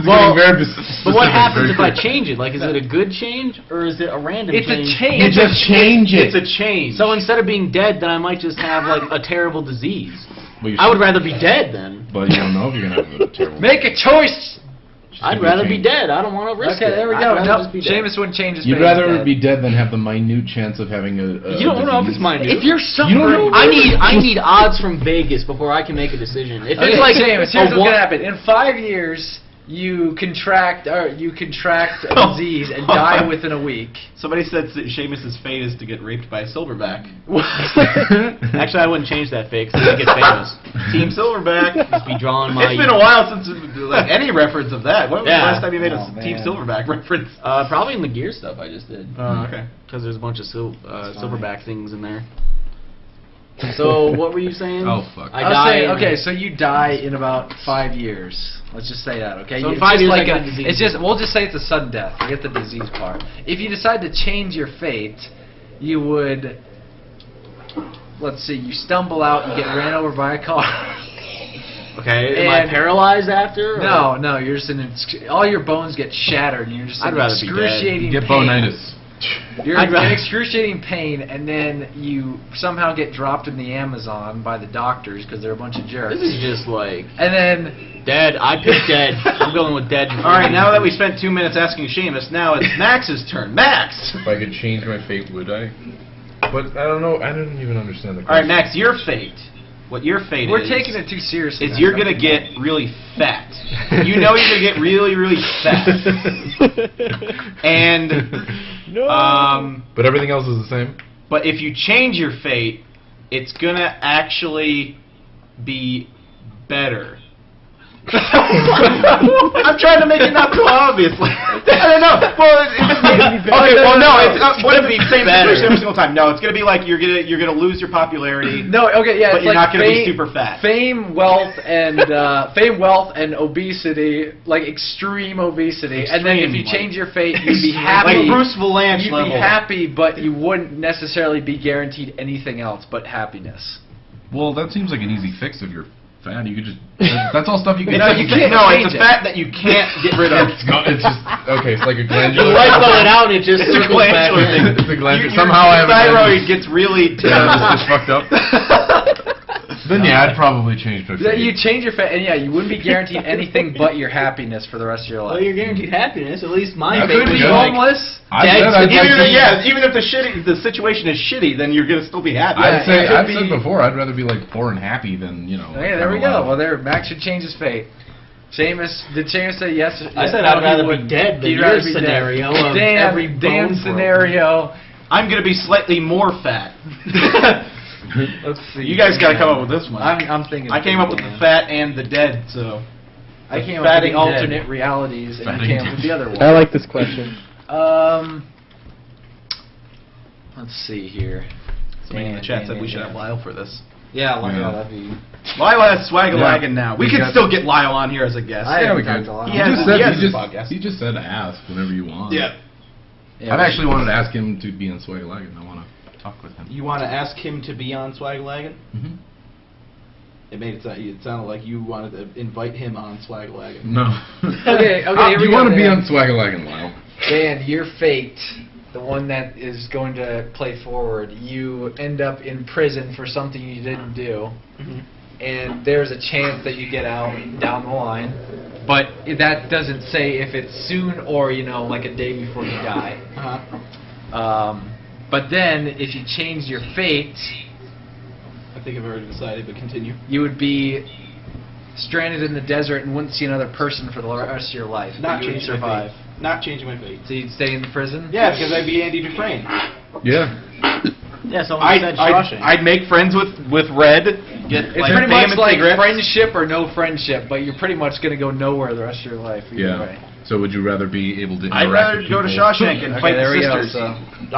Well, but what specific, happens very if I quick. change it? Like, is it a good change or is it a random It's a change? change. You just change it. It's a change. So instead of being dead, then I might just have like a terrible disease. Well, you I would should- rather be dead then. But you don't know if you're gonna have a terrible. Make a choice. I'd rather be dead. I don't want to risk it. Okay, there we I'd go. rather No, just be dead. Seamus wouldn't change his You'd fate. rather He's dead. be dead than have the minute chance of having a You don't know if it's disease. mine. If you're You don't suffering, know. I need odds from Vegas before I can make a decision. If Okay, it's like Seamus, a here's what's one- gonna happen. In 5 years, you contract a disease and die within a week. Somebody said that Seamus's fate is to get raped by a silverback. Actually, I wouldn't change that fate because I get famous. Team Silverback. Just be drawing my. It's been a while since like any reference of that. When was Yeah. the last time you made a Oh, Team man. Silverback reference? Probably in the gear stuff I just did. Oh, okay. Because there's a bunch of fine. silverback things in there. So what were you saying? Oh, fuck. I I was die. saying, in- okay, so you die in about 5 years. Let's just say that, okay? So in It's 5 just years I like get a disease. It's just, we'll just say it's a sudden death. Forget the disease part. If you decide to change your fate, you would, let's see, you stumble out, you get ran over by a car. Okay, am I And- paralyzed after? or- No, you're just all your bones get shattered, and you're just I'd in rather be dead. excruciating Get pain. bonitis. You're I'd in rather- excruciating pain, and then you somehow get dropped in the Amazon by the doctors because they're a bunch of jerks. This is just like And then dead. I pick dead. I'm going with dead. All right, now that we spent 2 minutes asking Seamus, now it's Max's turn. Max! If I could change my fate, would I? But I don't know. I don't even understand the question. All right, Max, your fate. What your fate we're is... taking it too seriously. is you're going to get really fat. You know you're going to get really, really fat. And... But everything else is the same. But if you change your fate, it's gonna actually be better. I'm trying to make it not so obvious. I don't know. Well, okay. Well, no. It's what if the same situation every single time? No, it's gonna be like you're gonna lose your popularity. No, okay, yeah, But it's you're like not gonna be fame- super fat. Fame, wealth, and obesity, like extreme obesity. And then if you Extreme, change your fate, you'd be happy. Like Bruce Valanche You'd level. be happy, but you wouldn't necessarily be guaranteed anything else but happiness. Well, that seems like an easy fix if you're fat. You could just. That's all stuff you can. No, you can't No, change it's a it. fat that you can't get rid of. It's just okay. It's like a You glandular. rifle it out, it just It's a circles back glandular in. thing. It's a glandular. Your Somehow I have a thyroid glandular. gets really. Yeah, it's fucked up. Then yeah, I'd probably change my Then fate. you change your fate, and yeah, you wouldn't be guaranteed anything but your happiness for the rest of your life. Well, you're guaranteed happiness. At least my That fate Could was be good. like- homeless. I Dead said I'd to- like to. Even if the situation is shitty, then you're gonna still be happy. I'd say it could I've be- said before I'd rather be like poor and happy than Okay, there we go. Well, there, Max should change his fate. Did Seamus say yes? I said No, I'd he rather be wouldn't. dead than He'd your rather be dead. scenario of Dan, every Dan's bone broken. scenario. I'm gonna be slightly more fat. Let's see. You guys got to come up with this one. I'm thinking. I came up with the fat and the dead, so. I came fat up with the and dead. alternate realities, and Fat you came and up with the other one. I like this question. Let's see here. Somebody in the chat said we should have Lyle for this. Yeah, Yeah. that'd be. Lyle has Swagalagan Yeah. now. We We could got- still get Lyle on here as a guest. I Yeah, we haven't could. talked a lot. He has his podcast. He just said ask whenever you want. Yeah. Yeah, I've actually wanted to ask him to be on Swagalagan. I want to talk with him. You want to ask him to be on Swagalagan? Mm-hmm. It sounded like you wanted to invite him on Swagalagan. No. Okay, here Do we you go, want to be Dan. on Swagalagan, Lyle? Dan, your fate, the one that is going to play forward, you end up in prison for something you didn't do, and there's a chance that you get out down the line, but that doesn't say if it's soon or, like a day before you die. But then, if you change your fate, I think I've already decided, but continue. you would be stranded in the desert and wouldn't see another person for the rest of your life. Not but you would changing my survive. fate. Not changing my fate. So you'd stay in the prison? Yeah, because I'd be Andy Dufresne. Yeah. Yeah, someone said Shawshank. I'd make friends with Red. Get It's like pretty fame much and like cigarettes. friendship or no friendship, but you're pretty much going to go nowhere the rest of your life either Yeah. way. So would you rather be able to? I'd interact rather with go to people? Shawshank and Okay, fight there the we go. sisters. So.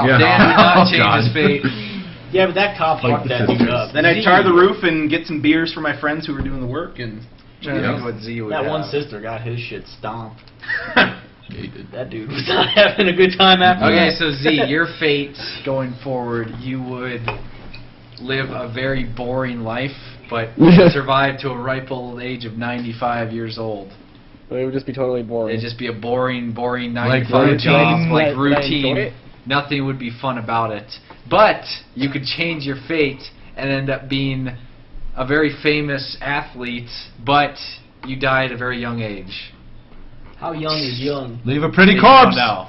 Yeah. Dan would not Oh, change God. his fate. Yeah, but that cop Like fucked the that dude sisters. up. Then I'd tar the roof and get some beers for my friends who were doing the work. And I'm trying to Yeah. think what Z would That have. one sister got his shit stomped. Yeah, he did. That dude was not having a good time after Okay, that. so Z, your fate going forward, you would live a very boring life, but survive to a ripe old age of 95 years old. But it would just be totally boring. It'd just be a boring 95 routine. job, like Would I enjoy routine. it? Nothing would be fun about it. But you could change your fate and end up being a very famous athlete, but you die at a very young age. How young is young? Leave a pretty You corpse. don't know.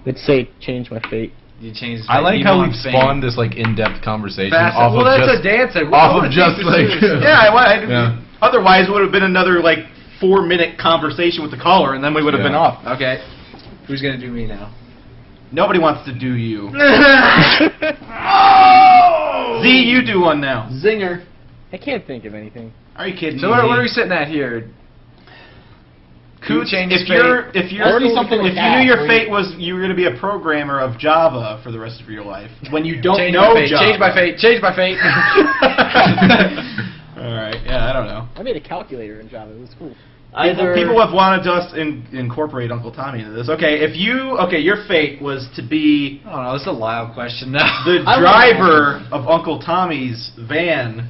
Let's say change my fate. You change. I like you how want we've fame. spawned this like in-depth conversation Fast- off well, of that's just a dancer. off of just like Yeah, yeah. Otherwise, it would have been another like 4-minute conversation with the caller, and then we would have been Yeah. off. Okay. Who's gonna do me now? Nobody wants to do you. Z, you do one now. Zinger. I can't think of anything. Are you kidding So me? what are we sitting at here? Coots, change if fate? you're Already something like if you that, knew your where you- fate was you were going to be a programmer of Java for the rest of your life, when you don't Change know my fate. Java. Change my fate. Change my fate. All right. Yeah, I don't know. I made a calculator in Java. It was cool. People have wanted us to incorporate Uncle Tommy into this. Okay, your fate was to be Oh no, this is a live question now. the driver of Uncle Tommy's van,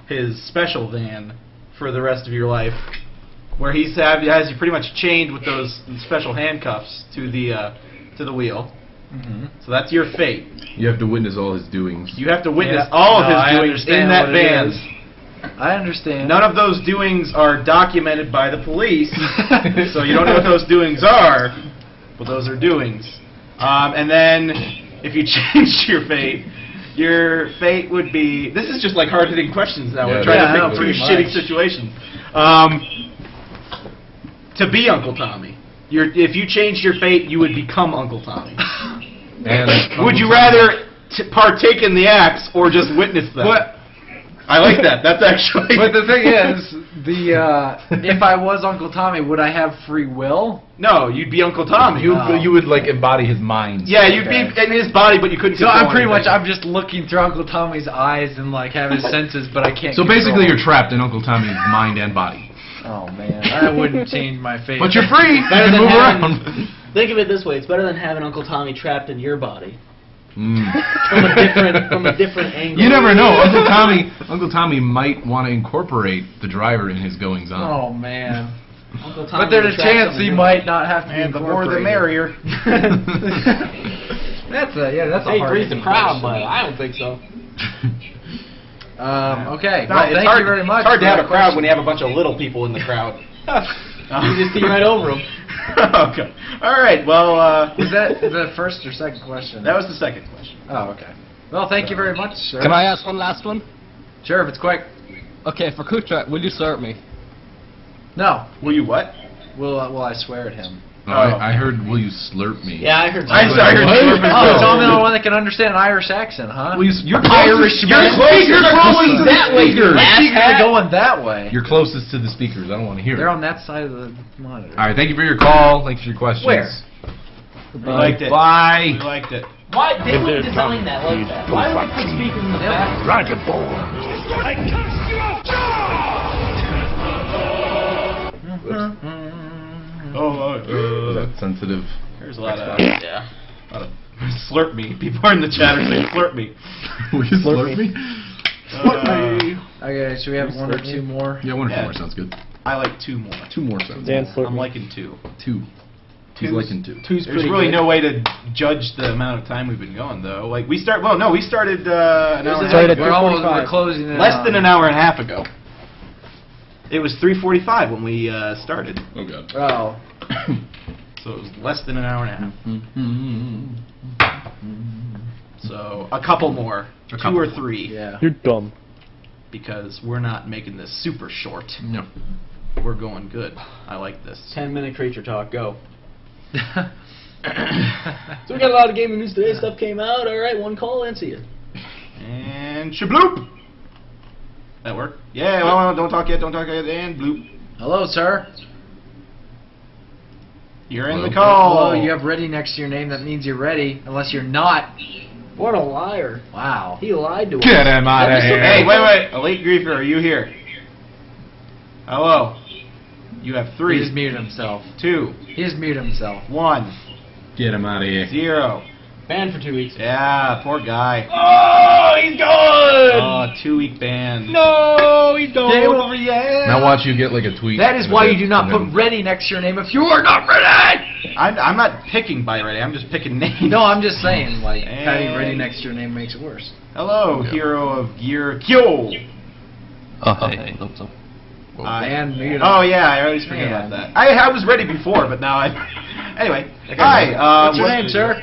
his special van, for the rest of your life, where has you pretty much chained with those special handcuffs to the wheel. Mm-hmm. So that's your fate. You have to witness all his doings. You have to witness Yeah. all of No, his I doings in understand that what it van. is. I understand. None of those doings are documented by the police, so you don't know what those doings are, but those are doings. And then, if you changed your fate would be... This is just like hard-hitting questions now. Yeah, We're trying yeah, to I know, think through pretty shitty much. situations. To be Uncle Tommy. If you changed your fate, you would become Uncle Tommy. And Would you rather partake in the acts or just witness them? What? I like that. That's actually... But the thing is, if I was Uncle Tommy, would I have free will? No, you'd be Uncle Tommy. you would like embody his mind. Yeah, you'd be in his body, but you couldn't. So control I'm pretty much, anything. I'm just looking through Uncle Tommy's eyes and like have his senses, but I can't. So control basically, them. you're trapped in Uncle Tommy's mind and body. Oh man, I wouldn't change my fate. But you're free. You Better can than move having- around. Think of it this way: it's better than having Uncle Tommy trapped in your body Mm. from a different angle. You never know. Uncle Tommy might want to incorporate the driver in his goings on. Oh man. Uncle Tommy But there's a would trap chance something he in- might not have to be And the more the incorporated. merrier. That's a Hey, hard breeds the hitting crowd, but question. I don't think so. Okay. No, Well, it's thank hard, you very much. It's hard to for have that a crowd question. when you have a bunch of little people in the crowd. You just see right over him. Okay. All right. Well, Was that the first or second question? that was the second question. Oh, okay. Well, thank you very much, sir. Can I ask one last one? Sure, if it's quick. Okay, for Kutra, will you serve me? No. Will you what? Will I swear at him? No, I heard, will you slurp me? Yeah, I heard. I heard What? slurp as Oh, well. so I'm the only one that can understand an Irish accent, huh? Well, you're Irish. You're closest to the speakers. My speakers are going that way. You're closest to the speakers. I don't want to hear They're it. on that side of the monitor. All right, thank you for your call. Thanks for your questions. Where? We liked it. Bye. We liked it. Why they would design that like that? Why would they put speakers in the back? Is that sensitive? There's a lot of slurp me. People are in the chat are saying slurp me. Will you slurp me? Okay, should we have one or two more? Yeah, one or two Yeah. more sounds good. I like two more. Two more sounds Dan good. slurp I'm me. liking two. Two. He's liking two. Two's There's pretty really good. no way to judge the amount of time we've been going though. Like we started an hour and a Started half at We're ago. almost 2:45. we're closing it Less out. than an hour and a half ago. It was 3:45 when we started, Oh god. Oh. so it was less than an hour and a half. So a couple more, A two couple or more. three, Yeah. You're dumb. because we're not making this super short. No. We're going good. I like this. 10-minute creature talk. Go. So we got a lot of gaming news today. Stuff came out. All right, one call and see you. And shabloop. That work? Yeah. Well, don't talk yet. Don't talk yet. And bloop. Hello, sir. You're in Hello? the call. Hello, you have ready next to your name. That means you're ready, unless you're not. What a liar. Wow. He lied to us. Get him out of That'd be so here. Hey, wait. Elite Griefer, are you here? Hello. You have He 3. just muted himself. 2. He just muted himself. 1. Get him out of here. 0. Banned for 2 weeks. Yeah, poor guy. Oh, he's gone! Oh, 2-week ban. No, he's gone. Game over, yeah. Now watch you get like a tweet. That is and why a you do not and put ready next to your name if you are not ready! I'm not picking by ready. I'm just picking names. No, I'm just saying, like, And- having ready next to your name makes it worse. Hello, Yeah. hero of gear, Kyo. Oh, hey. What's up? And muted. Oh yeah, I always forget Man. about that. I was ready before, but now I. Anyway, hi. What's your name, sir?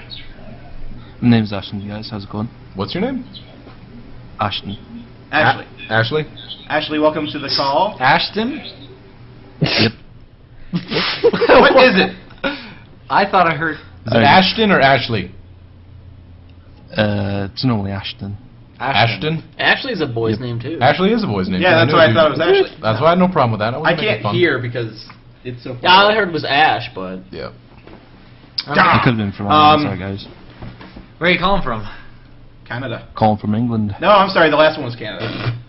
My name's Ashton, you guys. How's it going? What's your name? Ashton. Ashley. Ashley? Ashley, welcome to the call. Ashton? Yep. What is it? I thought I heard Is it Ashton or Ashley? It's normally Ashton. Ashton? Ashley's a boy's name, too. Ashley is a boy's name. Yeah, that's knew what I you- thought it was Ashley. That's why I had no problem with that. I wasn't making can't fun. hear because it's so. Yeah, all I heard was Ash, but... Yeah. It could have been from Ireland, sorry guys. Where are you calling from? Canada. Calling from England. No, I'm sorry. The last one was Canada.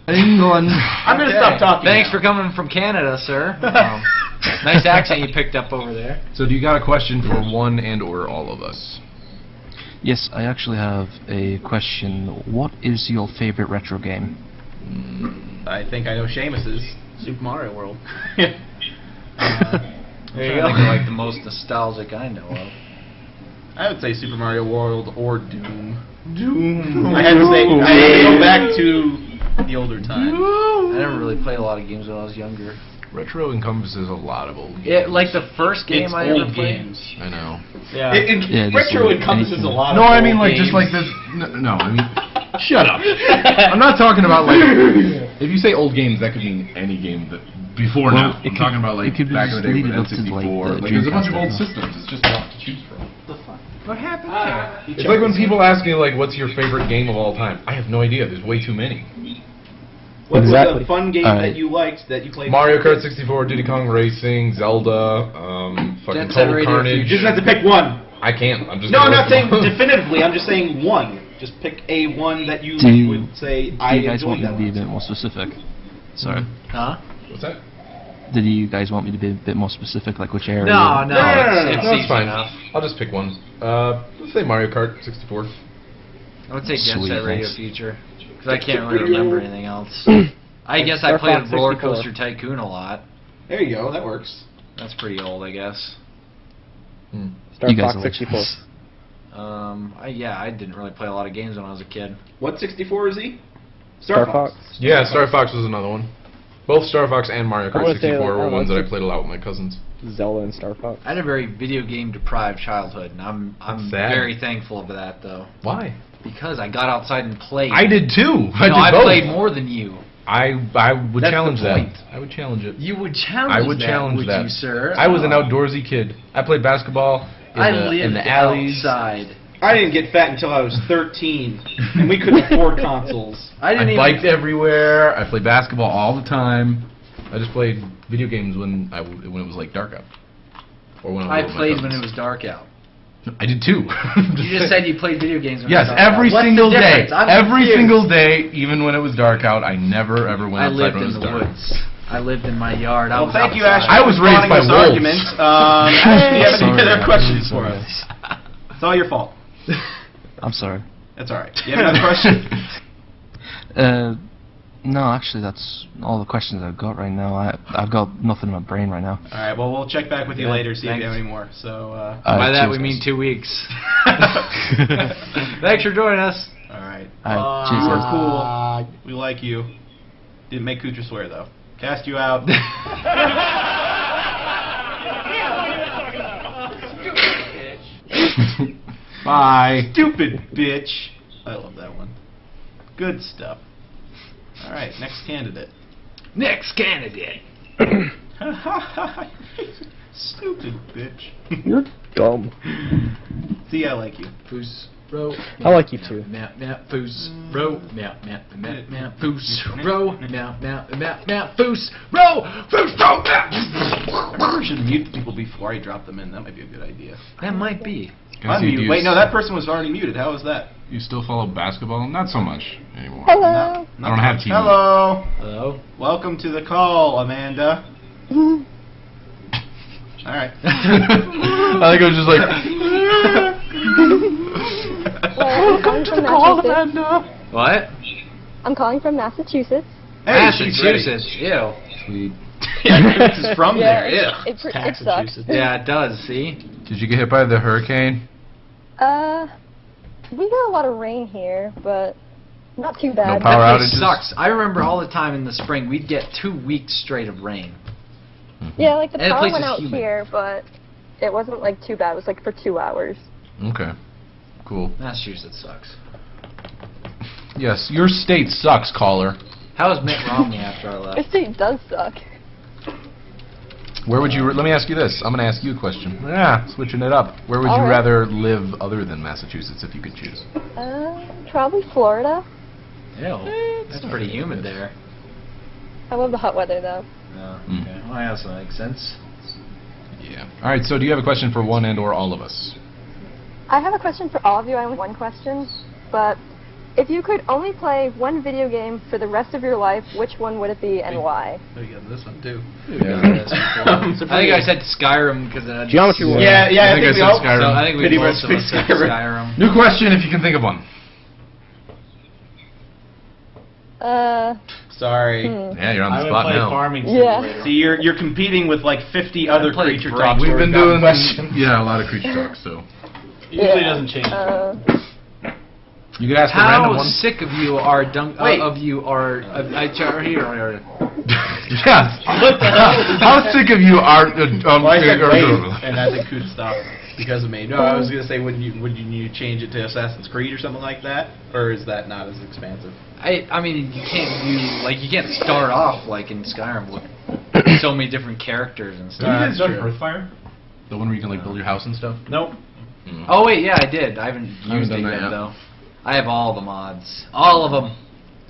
England. I'm gonna stop talking. Thanks now. for coming from Canada, sir. Nice accent you picked up over there. So do you got a question for one and or all of us? Yes, I actually have a question. What is your favorite retro game? I think I know Seamus's. Super Mario World. There you go. Like the most nostalgic I know of. I would say Super Mario World or Doom. Doom. I had to go back to the older time. I never really played a lot of games when I was younger. Retro encompasses a lot of old games. Yeah, like the first game It's I old ever played. games. I know. Yeah. Yeah, just Retro like encompasses anything. a lot No, of I mean old like games. just like this. No, I mean, shut up. I'm not talking about like. If you say old games, that could mean any game that before Well, now. it I'm could- talking about like it could back in the just day lead with it up to, like, N64. the There's a bunch of Dreamcast old stuff. systems. It's just a lot to choose from. What happened? It's like when people ask me like, "What's your favorite game of all time?" I have no idea. There's way too many. What Exactly. was a fun game Alright. that you liked that you played? Mario Kart 64, Diddy Kong Racing, Zelda, fucking Jet Set Total Radio Carnage. You just have to pick one. I can't. I'm just. No, I'm gonna not saying list them. definitively. I'm just saying one. Just pick a one that you Do you- would say Do I you guys enjoyed want me that to be a one. bit more specific? Sorry. Huh? What's that? Did you guys want me to be a bit more specific, like which area? No, no, No, it's No, easy it's fine. enough. I'll just pick one. Let's say Mario Kart 64. I would say Jet Sweet, Set Radio thanks. Future, because I can't really remember anything else. I guess I Star played Fox Roller 64. Coaster Tycoon a lot. There you go. That works. That's pretty old, I guess. Star You guys Fox are 64. I didn't really play a lot of games when I was a kid. What 64 is he? Star Fox. Yeah, Star Fox was another one. Both Star Fox and Mario I Kart wanna say, 64 like, were I ones that don't I know, played a lot with my cousins. Zelda and Star Fox. I had a very video game deprived childhood, and I'm Sad. very thankful of that though, Why? because I got outside and played. I did too. You I know, did I both. played more than you. I would That's the challenge that. point. I would challenge it. You would challenge I would that, challenge would that. you, sir? I was an Oh. outdoorsy kid. I played basketball in I the, lived in the alleys. outside. I didn't get fat until I was 13, and we couldn't afford consoles. I I didn't even. biked everywhere. I played basketball all the time. I just played video games when it was like dark out, or when I I was with my played when cousins. it was dark out. I did too. You just said you played video games when Yes, it was dark every out. What's the single day. difference? I'm Every confused. single day, even when it was dark out, I never ever went I outside lived when it in was the dark. woods. I lived in my yard. I Well, was thank you, outside. Ashley. I was for raised spawning by this wolves. argument. Ashley, do you have any Sorry, other I'm questions for sorry. us? It's all your fault. I'm sorry. That's all right. Do you have another question? No, actually, that's all the questions I've got right now. I've got nothing in my brain right now. All right. Well, we'll check back with you Yeah, later, see if you have thanks. any more. So. By that we cheers, mean guys. 2 weeks. Thanks for joining us. All right. Alright, cheers, You guys. were cool. We like you. Didn't make Kucha swear though. Cast you out. Bye. Stupid bitch. I love that one. Good stuff. All right. Next candidate. Next candidate. Stupid bitch. You're dumb. See, I like you. Foos, bro. I like you too. Meow, meow, foos, bro. Meow, meow, meow, meow, foos, bro. Meow, meow, meow, meow, foos, bro. Foos, bro. I should mute people before I drop them in. That might be a good idea. That might be. Unmute. Wait, no, that person was already muted. How was that? You still follow basketball? Not so much anymore. No, I don't have TV. Hello. Hello. Welcome to the call, Amanda. All right. I think it was just like. Well, I'm calling from Massachusetts. What? I'm calling from Massachusetts. Hey, she's Massachusetts. Ew. Sweet. Yeah, Chris is from there. Yeah, Yeah. it sucks. Yeah, it does. See. Did you get hit by the hurricane? We got a lot of rain here, but not too bad. No power That place outages? sucks. I remember all the time in the spring we'd get 2 weeks straight of rain. Yeah, like the And the power place went is out humid. here, but it wasn't like too bad. It was like for 2 hours. Okay. Cool. Massachusetts sucks. Yes, your state sucks, caller. How was Mitt Romney after I left? This state does suck. Where would you? Let me ask you this. I'm going to ask you a question. Yeah, switching it up. Where would you Alright. rather live other than Massachusetts if you could choose? Probably Florida. Ew. That's pretty humid there. I love the hot weather though. Oh, Mm. okay. Well, that also makes sense. Yeah. All right. So, do you have a question for one and/or all of us? I have a question for all of you. I only have one question, but if you could only play one video game for the rest of your life, which one would it be and why? Oh, you got this one too. I think I said Skyrim because Geometry Wars. Yeah, I think I we said all- Skyrim. So I think we Pretty both much of us picked said Skyrim. Skyrim. New question, if you can think of one. Sorry. Yeah, you're on I the would spot play now. Farming Yeah. Simulator. See, you're competing with like 50 other played creature Brink. talks. We've where been we've got doing questions. Yeah, a lot of creature talk. So Usually doesn't change. you could ask a random How one. sick of you are Wait. of you are here. Yes. How sick of you are? Well, I said wait, and I think Coot stopped because of me. No, I was gonna say, would you change it to Assassin's Creed or something like that, or is that not as expansive? I mean you can't start off like in Skyrim with so many different characters and stuff. That's true. Earthfire? The one where you can like build your house and stuff. Nope. Oh wait, yeah, I did. I haven't used done it that yet yet. though. I have all the mods, all of them.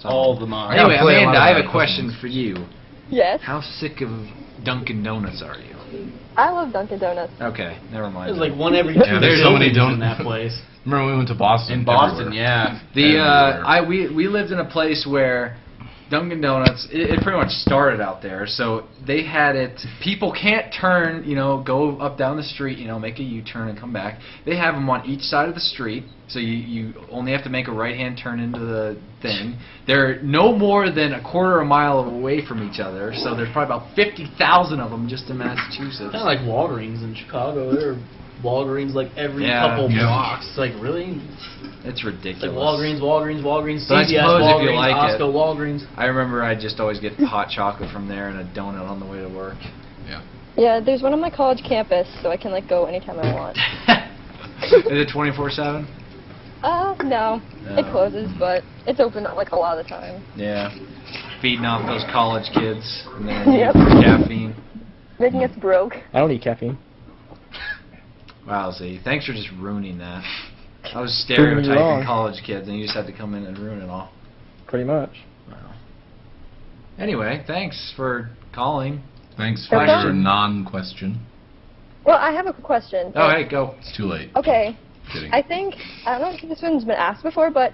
All the mods. I gotta Anyway, play a lot Amanda, of I have that a question for you. Yes. How sick of Dunkin' Donuts are you? I love Dunkin' Donuts. Okay, never mind. There's like one every two Yeah, there's so many buildings in don't- that place. Remember when we went to Boston? In Boston, Everywhere. yeah. We lived in a place where Dunkin' Donuts it pretty much started out there. So they had it. People can't turn, go up down the street, make a U-turn and come back. They have them on each side of the street. So you only have to make a right-hand turn into the thing. They're no more than a quarter of a mile away from each other. So there's probably about 50,000 of them just in Massachusetts. Kind of like Walgreens in Chicago. There are Walgreens like every Yeah. couple Yeah. blocks. It's like really? It's It's ridiculous. like Walgreens, But I CVS, suppose if you Walgreens, like it- Costco, Walgreens. I remember I just always get hot chocolate from there and a donut on the way to work. Yeah, there's one on my college campus, so I can like go anytime I want. Is it 24/7? No, it closes, but it's open like a lot of the time. Yeah. Feeding off those college kids and their Yep. caffeine. Making us broke. I don't eat caffeine. Wow, see, thanks for just ruining that. I was Proving you stereotyping wrong. college kids, and you just had to come in and ruin it all. Pretty much. Wow. Anyway, thanks for calling. Thanks for Okay. your non-question. Well, I have a question. Oh, hey, go. It's too late. Okay, Kidding. I don't know if this one's been asked before, but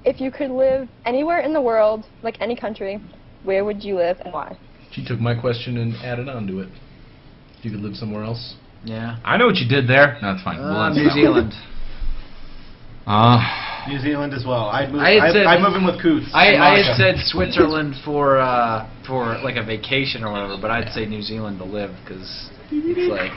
if you could live anywhere in the world, like any country, where would you live and why? She took my question and added on to it. If you could live somewhere else. Yeah. I know what you did there. No, that's fine. We'll answer New that one. Zealand. New Zealand as well. I'd move. I had said- I'd move in with Coots. I and had Masha. said Switzerland for like a vacation or whatever, but I'd say New Zealand to live because it's like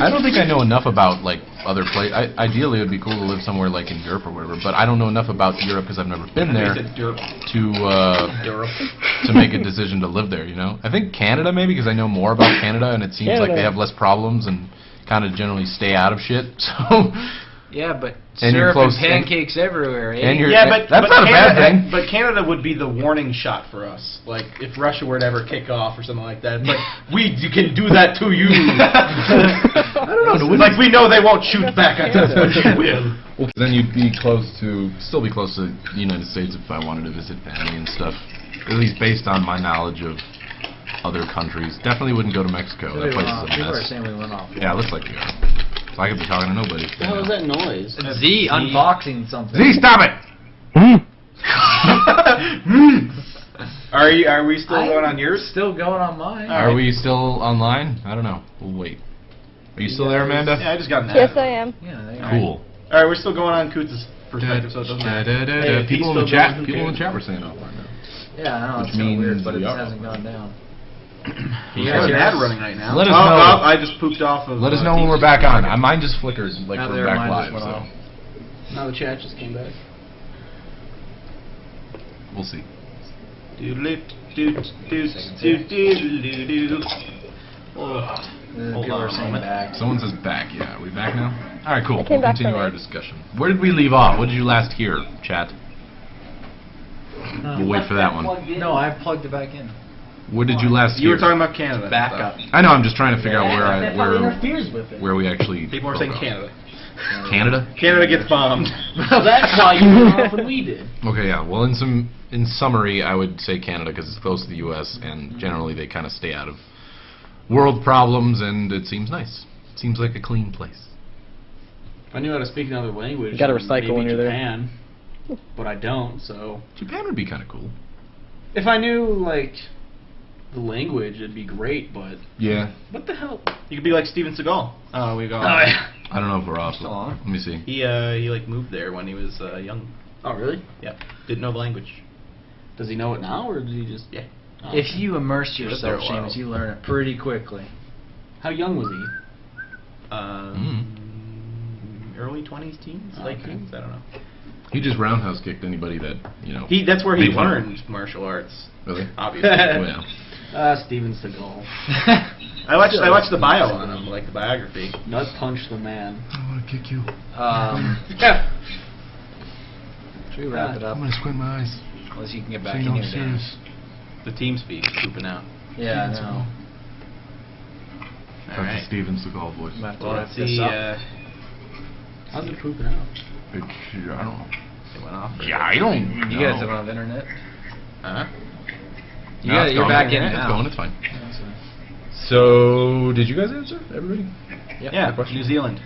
I don't think I know enough about like other places. Ideally, it would be cool to live somewhere like in Europe or whatever. But I don't know enough about Europe because I've never been there They said derp. to make a decision to live there. I think Canada maybe because I know more about Canada and it seems like Canada. they have less problems and kind of generally stay out of shit. So yeah, but And you're syrup close- and pancakes everywhere. Eh? and you're Yeah, but that's but not a bad Canada, thing. But Canada would be the warning shot for us. Like if Russia were to ever kick off or something like that. It's like you can do that to you. I don't know. It's like we know they won't shoot back at us, but you will. Well, then you'd be still be close to the United States if I wanted to visit family and stuff. At least based on my knowledge of other countries. Definitely wouldn't go to Mexico. That place is a People are mess. saying we went off. Yeah, it looks like we are. So I could be talking to nobody. What the hell is that noise? Z unboxing something. Z, stop it! Are Are we still going on yours? Still going on mine. Are we still online? I don't know. We'll wait. Are you still there, Amanda? Yeah, I just got an Yes, I am. Yeah, there you go. Cool. All right, we're still going on Coots' perspective, so it doesn't matter. Hey, if he's People in the still chat. going, who People in the cares? chat were saying offline now. Yeah, I know, Which it's kind of weird, means but it we are hasn't offline. gone down. You got an ad running right now. Let us oh, know. Oh, I just pooped off of. Let us know when we're back on. Mine just flickered like Now we're their back mine live. just went So off. Now the chat just came back. we'll see. People are saying back. Someone says back. Yeah, are we back now? All right, cool. I came We'll back continue from our it. discussion. Where did we leave off? What did you last hear, chat? We'll wait for that one. No, I plugged it back in. What did you last You hear? were talking about Canada. Back up. I know. I'm just trying to figure out That probably interferes with it. where we actually. People are saying broke off. Canada. Canada. Canada gets bombed. Well, that's why you went off when we did. Okay, yeah. Well, in summary, I would say Canada because it's close to the U.S. and generally they kind of stay out of world problems, and it seems nice. Seems like a clean place. If I knew how to speak another language, You gotta then recycle maybe when you're there. Japan, but I don't. So Japan would be kind of cool. if I knew like the language, it'd be great. But Yeah. what the hell? You could be like Steven Seagal. Oh, we got. Oh, yeah. I don't know if we're off. Still on. Let me see. He like moved there when he was young. Oh, really? Yep. Didn't know the language. Does he know it now, or did he just? Yeah. Oh. If you immerse He lived there yourself, a while. Seamus, you learn it pretty quickly. How young was he? Early 20s, teens, late Okay. teens. I don't know. He just roundhouse kicked anybody that That's where he made fun of learned martial arts. Really? Obviously. Oh, yeah. Steven Seagal. I watched the bio on him, like the biography. Nut punch the man. I want to kick you. Should we wrap it up? I'm gonna squint my eyes. Unless you can get So back you in know here, I'm Dan. serious. The team speak pooping out. Yeah, I know. All That's a right. Steven Seagal voice. I'm gonna have to Well, wrap let's this see. up. How's it pooping out? I don't know. It went off. Yeah, I don't. You guys don't have internet? Huh? No, it's You're going. back in It's now. going. It's fine. So, did you guys answer? Everybody? Yeah. New Zealand.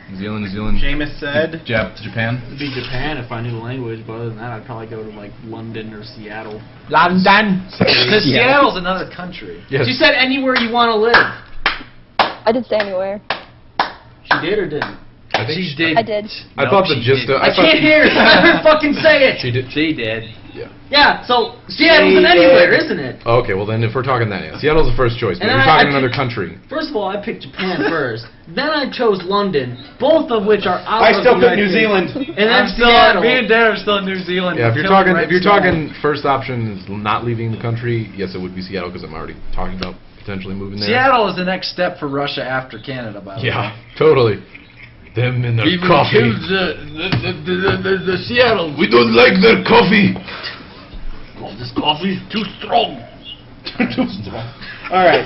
New Zealand. Seamus said. Japan. It'd be Japan if I knew the language, but other than that, I'd probably go to like London or Seattle. London! Because Seattle's another country. Yes. She said anywhere you want to live. I didn't say anywhere. She did or didn't? I think She did. I did. I No, thought the she gist didn't. of. I can't hear it. Let her fucking say it. She did. She did. Yeah, so Seattle's an She anywhere, did. isn't it? Okay, well then, if we're talking that, yeah, Seattle's the first choice. But And if we're I talking picked- another country. First of all, I picked Japan first. Then I chose London, both of which are out I of still the put New United Zealand. States. And then I'm still, Seattle. me and Dan are still in New Zealand. Yeah, if you're Killing talking, Red if you're Sky. talking, first option is not leaving the country. Yes, it would be Seattle because I'm already talking about potentially moving there. Seattle is the next step for Russia after Canada, by the way. Yeah, totally. Them and their coffee. The Seattle. We don't like their coffee. Oh, this coffee's too strong. All right.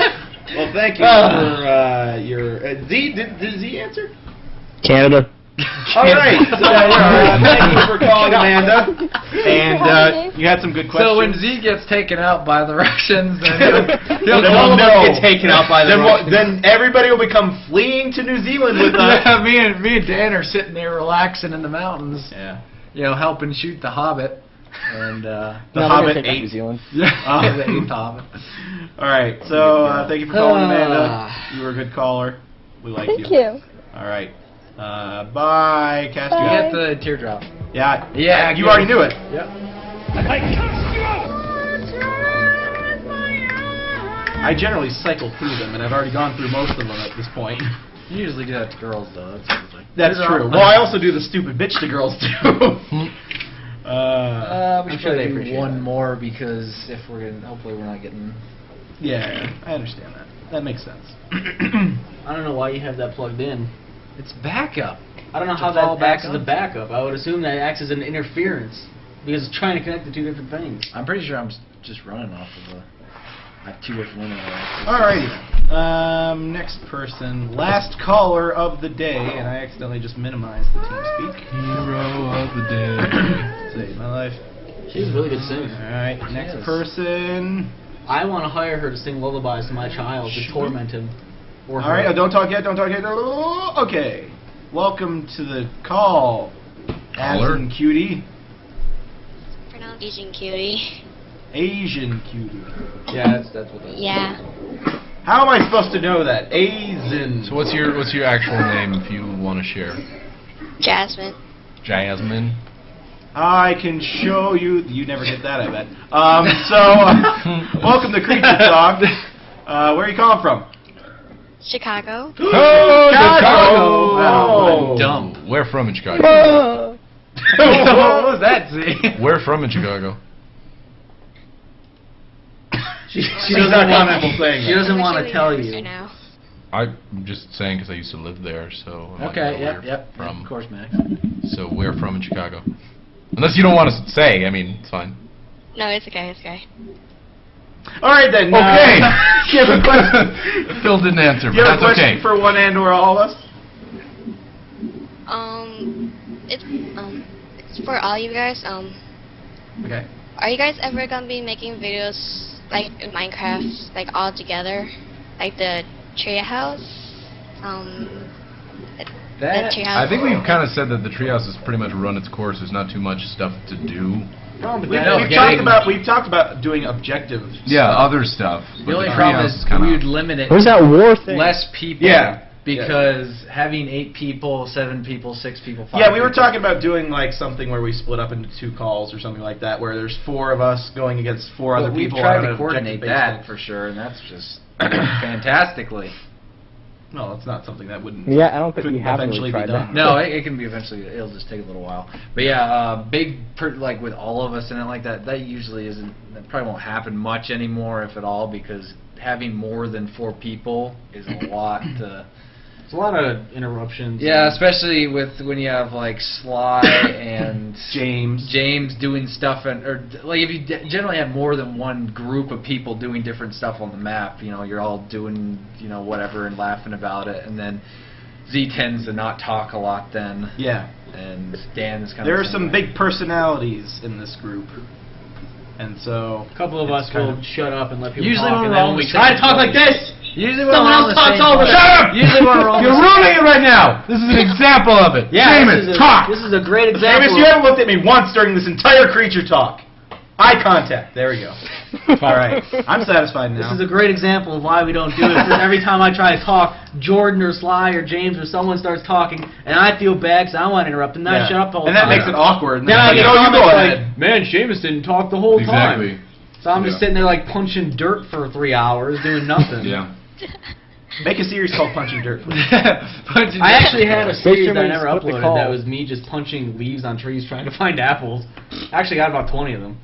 Well, thank you for your. Z, did Z answer? Canada. All right. So, thank you for calling, Amanda. And you had some good questions. So when Z gets taken out by the Russians, then Then all we'll of us know. get taken out by the then Russians. then everybody will become fleeing to New Zealand with us. Yeah, me and Dan are sitting there relaxing in the mountains, Yeah. helping shoot the Hobbit, and The No, we're Hobbit gonna take out 8. New Zealand. the eighth Hobbit. All right. So thank you for calling, Amanda. You were a good caller. We like Thank you. All right. Bye. Cast you Bye. out. Get the teardrop. Yeah. Yeah, You good. already knew it. Yep. I generally cycle through them, and I've already gone through most of them at this point. You usually do that to girls, though. That's like, That's true. Well, I also do the stupid bitch to girls too. we I'm should sure they do appreciate one that. more because if we're gonna, hopefully we're not getting. Yeah, I understand that. That makes sense. I don't know why you have that plugged in. It's backup. I don't know To how fall that back acts as a on. backup. I would assume that acts as an interference because it's trying to connect the two different things. I'm pretty sure I'm just running off of I have two different linear axes. Alrighty. Next person, last caller of the day, and I accidentally just minimized the TeamSpeak. Hero of the day. Saved my life. She's a really good singer. Alright, next is. person. I want to hire her to sing lullabies to my child to torment him. Or her. Alright, don't talk yet, don't talk yet. Okay. Welcome to the call. As Caller? in cutie. Pronounced Asian cutie. Asian cutie. Yeah, that's what that is. Yeah. How am I supposed to know that? Asian. So what's your actual name if you want to share? Jasmine. Jasmine. I can show you. You never get that, I bet. Welcome to Creature Talk. Where are you calling from? Chicago. Oh, Chicago! Wow, what a dump. Where from in Chicago? What was that, Z? Where from in Chicago? She She's not comfortable saying She that. doesn't want to tell Right you. now. I'm just saying because I used to live there, so. I might Okay, know where yep. From. Of course, Max. So where from in Chicago? Unless you don't want to say, I mean, it's fine. No, it's okay, it's okay. All right then. Okay. Do you have a question? Phil didn't answer, Do you but have a that's question okay. for one and or all of us? It's for all you guys. Okay. Are you guys ever gonna be making videos like in Minecraft, like all together, like the treehouse? The treehouse. I think we've kind of said that the treehouse has pretty much run its course. There's not too much stuff to do. We've talked about doing objective. Yeah, stuff. other stuff. The but only the problem treehouse is kinda- we would limit it Where's that war thing? less people. Yeah. Because having 8 people, 7 people, 6 people, 5 Yeah, we were people. talking about doing like something where we split up into 2 calls or something like that, where there's 4 of us going against 4 other But we've people. tried on to an coordinate objective that basis. for sure, and that's just fantastically. No, it's not something that wouldn't. Yeah, I don't think couldn't we have eventually really be tried done. that. No, it can be eventually. It'll just take a little while. But yeah, like with all of us in it like that, that usually isn't. That probably won't happen much anymore, if at all, because having more than 4 people is a lot to. It's a lot of interruptions. Yeah, especially with when you have like Sly and James doing stuff, or like if you generally have more than one group of people doing different stuff on the map, you know, you're all doing, you know, whatever and laughing about it, and then Z tends to not talk a lot then. Yeah. And Dan is kind There of are some big personalities in this group, and so A couple of us will shut up and let people Usually talk, when and we're then all when we the try to same talk like place. this, Usually when someone we're all else on the talks same over. place. Shut up! Usually when we're all You're the same ruining it right now. This is an example of it. Yeah, Seamus, talk. This is a great Seamus, example. you haven't looked at me once during this entire creature talk. Eye contact. There we go. All right, I'm satisfied now. This is a great example of why we don't do it. Because every time I try to talk, Jordan or Sly or James or someone starts talking, and I feel bad because I want to interrupt, and then I Yeah. shut up the whole And that time. makes it awkward. Then I get you comments go like, ahead. "Man, Seamus didn't talk the whole Exactly. time." So I'm just Yeah. sitting there like punching dirt for 3 hours doing nothing. Yeah. Make a series called Punching Dirt. I actually had a series that I never Split the uploaded call. that was me just punching leaves on trees trying to find apples. I actually got about 20 of them.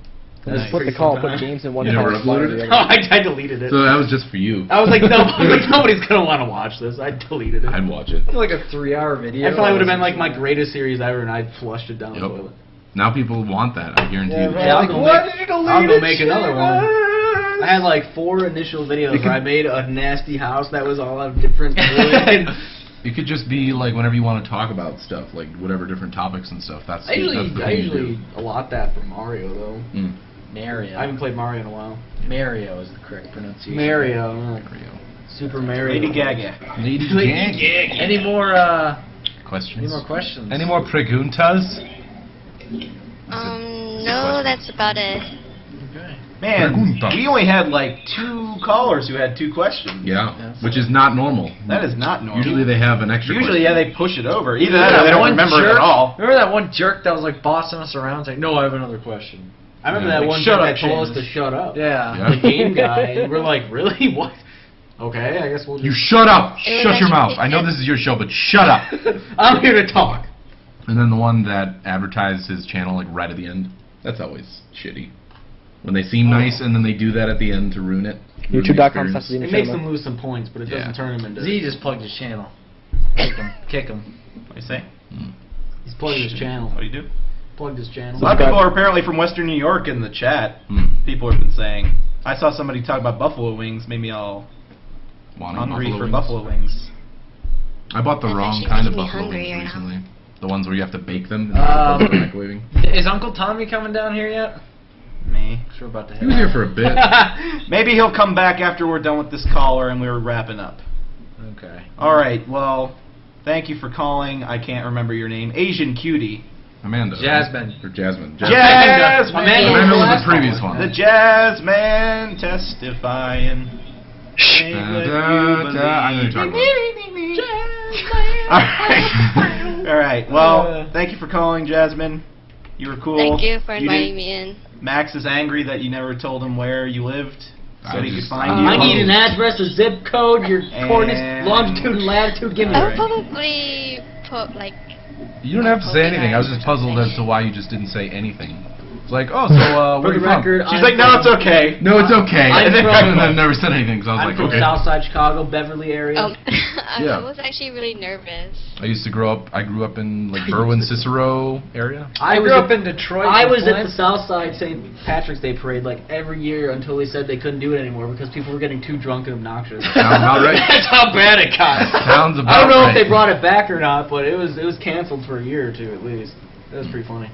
Let's split the call, put James in one You call. never and Sly in uploaded the it? other. I deleted it. So that was just for you. I was like, nobody's gonna want to watch this. I deleted it. I'd watch it. Like a 3-hour video. I thought it would have been like my greatest series ever, and I'd flushed it down the Yep. toilet. Now people want that. I guarantee you. Yeah, I'll Like, go why make- did you delete I'll go it, make another one. Seamus? I had like 4 initial videos where I made a nasty house that was all of different wood. It could just be like whenever you want to talk about stuff, like whatever different topics and stuff. That's I usually that's the thing to do. allot that for Mario though. Mm. Mario. I haven't played Mario in a while. Mario is the correct pronunciation. Mario. Super Mario. Lady Gaga. Lady Gaga. Any more Questions? Any more questions? Any more preguntas? No, that's about it. Okay. Man, Pregunta. we only had like 2 callers who had 2 questions. Yeah, which is not normal. That is not normal. Usually they have an extra. Usually, question. yeah, they push it over. Either that or they don't one remember it jerk, at all. Remember that one jerk that was like bossing us around saying, "No, I have another question." I remember Yeah. that Like, one shut guy up, that told us James. to shut up. Yeah. Yeah. The game guy, and we're like, really? What? Okay, I guess we'll just... You shut up! It was Shut your actually- mouth! I know this is your show, but shut up! I'm here to talk. And then the one that advertised his channel like right at the end. That's always shitty. When they seem nice and then they do that at the end to ruin it. ruin the YouTube.com experience. /. It makes them lose some points, but it doesn't Yeah. turn them into... Z just plugged his channel. Kick him. Kick him. What do you say? He's plugged his channel. What do you do? Plugged his channel. A lot of people are apparently from Western New York in the chat. People have been saying. I saw somebody talk about buffalo wings. Maybe I'll Wanting hungry buffalo for wings? buffalo wings. I bought the That's wrong actually kind of making me buffalo hungry wings right now. recently. The ones where you have to bake them and put them in the microwaving. Is Uncle Tommy coming down here yet? Me. We're about to head He was here out. for a bit. Maybe he'll come back after we're done with this caller and we're wrapping up. Okay. All right. Well, thank you for calling. I can't remember your name. Asian Cutie. Amanda. Jasmine. Or Jasmine. Jasmine. Amanda was the previous one. The Jazzman testifying. I know you're talking about. All right. Well, thank you for calling, Jasmine. You were cool. Thank you for You inviting didn't- me in. Max is angry that you never told him where you lived, so I he could just- find you. I need an address, a zip code, your coordinates, And- longitude and latitude. Give me I that. would probably put like. You don't have to say anything. I was just puzzled as to why you just didn't say anything. It's like, oh, so For where are the you from? record, She's like, no, it's okay. No, it's okay. I'm And then from- I never said anything because I was I'm like, from okay. Southside Chicago, Beverly area. I Yeah. was actually really nervous. I grew up in like Berwyn, Cicero area. I grew up in Detroit. I was at Flint. the Southside St. Patrick's Day parade like every year until they said they couldn't do it anymore because people were getting too drunk and obnoxious. Sounds about right. That's how bad it got. Sounds about I don't know right. if they brought it back or not, but it was canceled for a year or two at least. That was pretty funny.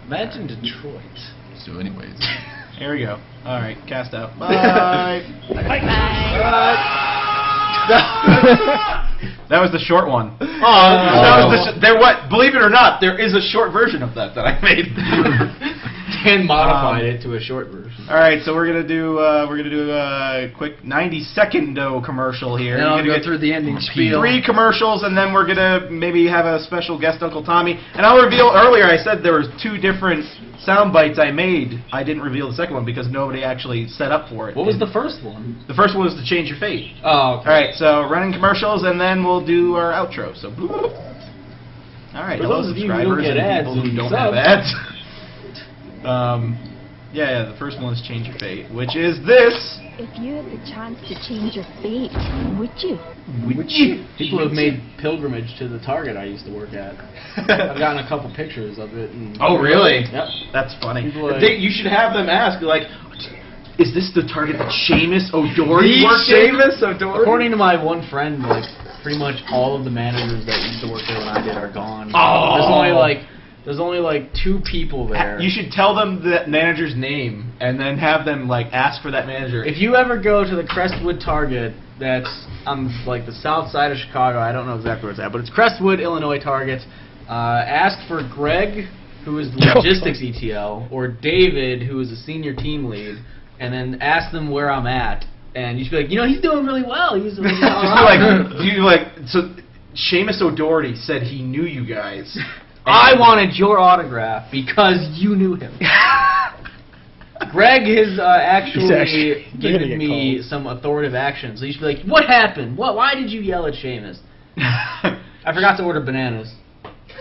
Imagine Detroit. So anyways. Here we go. All right, cast out. Bye. That was the short one. Believe it or not, there is a short version of that I made. Dan modified it to a short version. All right, so we're gonna do a quick 90-second commercial here. Then I'll You're gonna go get through the ending spiel. 3 commercials, and then we're gonna maybe have a special guest, Uncle Tommy. And I'll reveal. Earlier, I said there was 2 different sound bites I made. I didn't reveal the second one because nobody actually set up for it. What was the first one? The first one was to change your fate. Oh, okay. All right, so running commercials, and then we'll do our outro. So, all right, For hello those of you who don't subscribers get and ads people who and don't have subs. ads. Yeah, the first one is change your fate, which is this. If you had the chance to change your fate, would you? People have made pilgrimage to the Target I used to work at. I've gotten a couple pictures of it. And Oh, really? Yep. That's funny. People are- You should have them ask, like, is this the Target that Seamus O'Doherty worked in? Seamus O'Doherty? According to my one friend, like pretty much all of the managers that used to work there when I did are gone. Oh. There's only like 2 people there. You should tell them the manager's name and then have them like ask for that manager. If you ever go to the Crestwood Target, that's on like the south side of Chicago. I don't know exactly where it's at, but it's Crestwood, Illinois Target. Ask for Greg, who is the logistics ETL, or David, who is the senior team lead, and then ask them where I'm at. And you should be like, he's doing really well. He's so Seamus O'Doherty said he knew you guys. I wanted your autograph because you knew him. Greg has actually given me some authoritative action, so you should be like, what happened? Why did you yell at Seamus? I forgot to order bananas.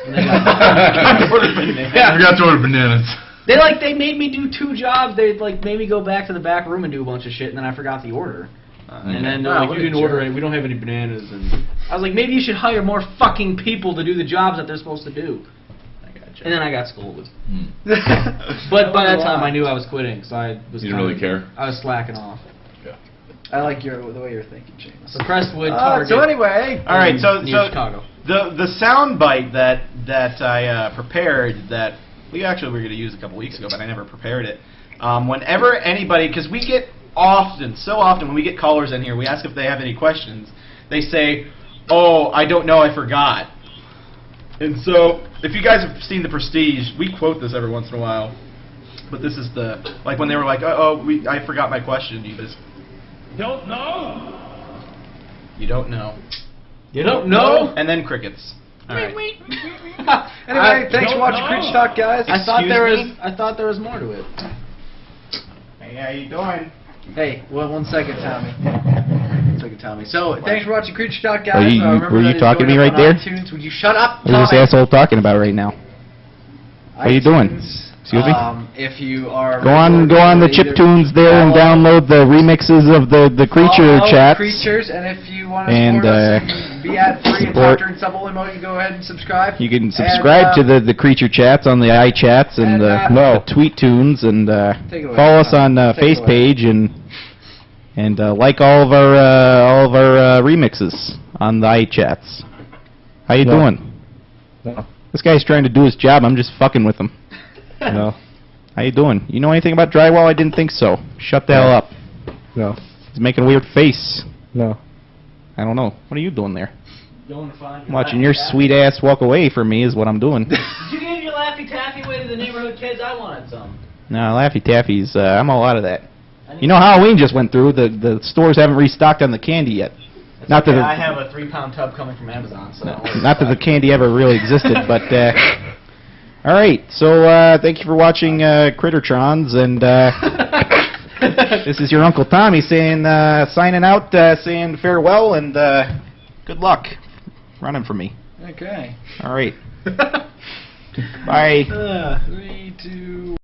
And they I forgot to order bananas. They made me do 2 jobs. They made me go back to the back room and do a bunch of shit, and then I forgot the order. And then they're like, you didn't order it. We don't have any bananas. And I was like, maybe you should hire more fucking people to do the jobs that they're supposed to do. And then I got scolded. But by that time, I knew I was quitting, so I was. You didn't really care? I was slacking off. I like the way you're thinking, James. So Crestwood Target. So anyway, all right. So Chicago. The sound bite that I prepared that we were going to use a couple weeks ago, but I never prepared it. Whenever anybody, because we get so often when we get callers in here, we ask if they have any questions. They say, "Oh, I don't know, I forgot." And so, if you guys have seen The Prestige, we quote this every once in a while. But this is like when they were like, I forgot my question. You just don't know. You don't know. You don't know? And then crickets. All right. Anyway, thanks for watching Creature Talk, guys. I thought there was more to it. Hey, how you doing? Hey, 1 second, Tommy. So, thanks for watching Creature Talk, guys. Were you talking to me right there? iTunes. Would you shut up, What is this asshole talking about right now? What are you doing? Excuse me? If you are Go on the chiptunes there and download the remixes of the creature chats. Creatures, and if you want to support us and be ad-free and talk during sub-only mode, you go ahead and subscribe. You can subscribe to the creature chats on the iChats and the tweet tunes, and follow us on Face page and like all of our remixes on the iChats. How you doing? No. This guy's trying to do his job. I'm just fucking with him. No. How you doing? You know anything about drywall? I didn't think so. Shut the hell up. No. He's making a weird face. No. I don't know. What are you doing there? Going to find Watching your sweet ass walk away from me is what I'm doing. Did you get Laffy Taffy way to the neighborhood kids? I wanted some. No, Laffy Taffy's. I'm all out of that. You know, Halloween just went through. The stores haven't restocked on the candy yet. It's Not okay, that I have a 3-pound tub coming from Amazon, so not that the candy ever really existed, but all right. So thank you for watching Crittertrons, and this is your Uncle Tommy saying signing out, saying farewell and good luck running for me. Okay. All right. Bye. 3, 2,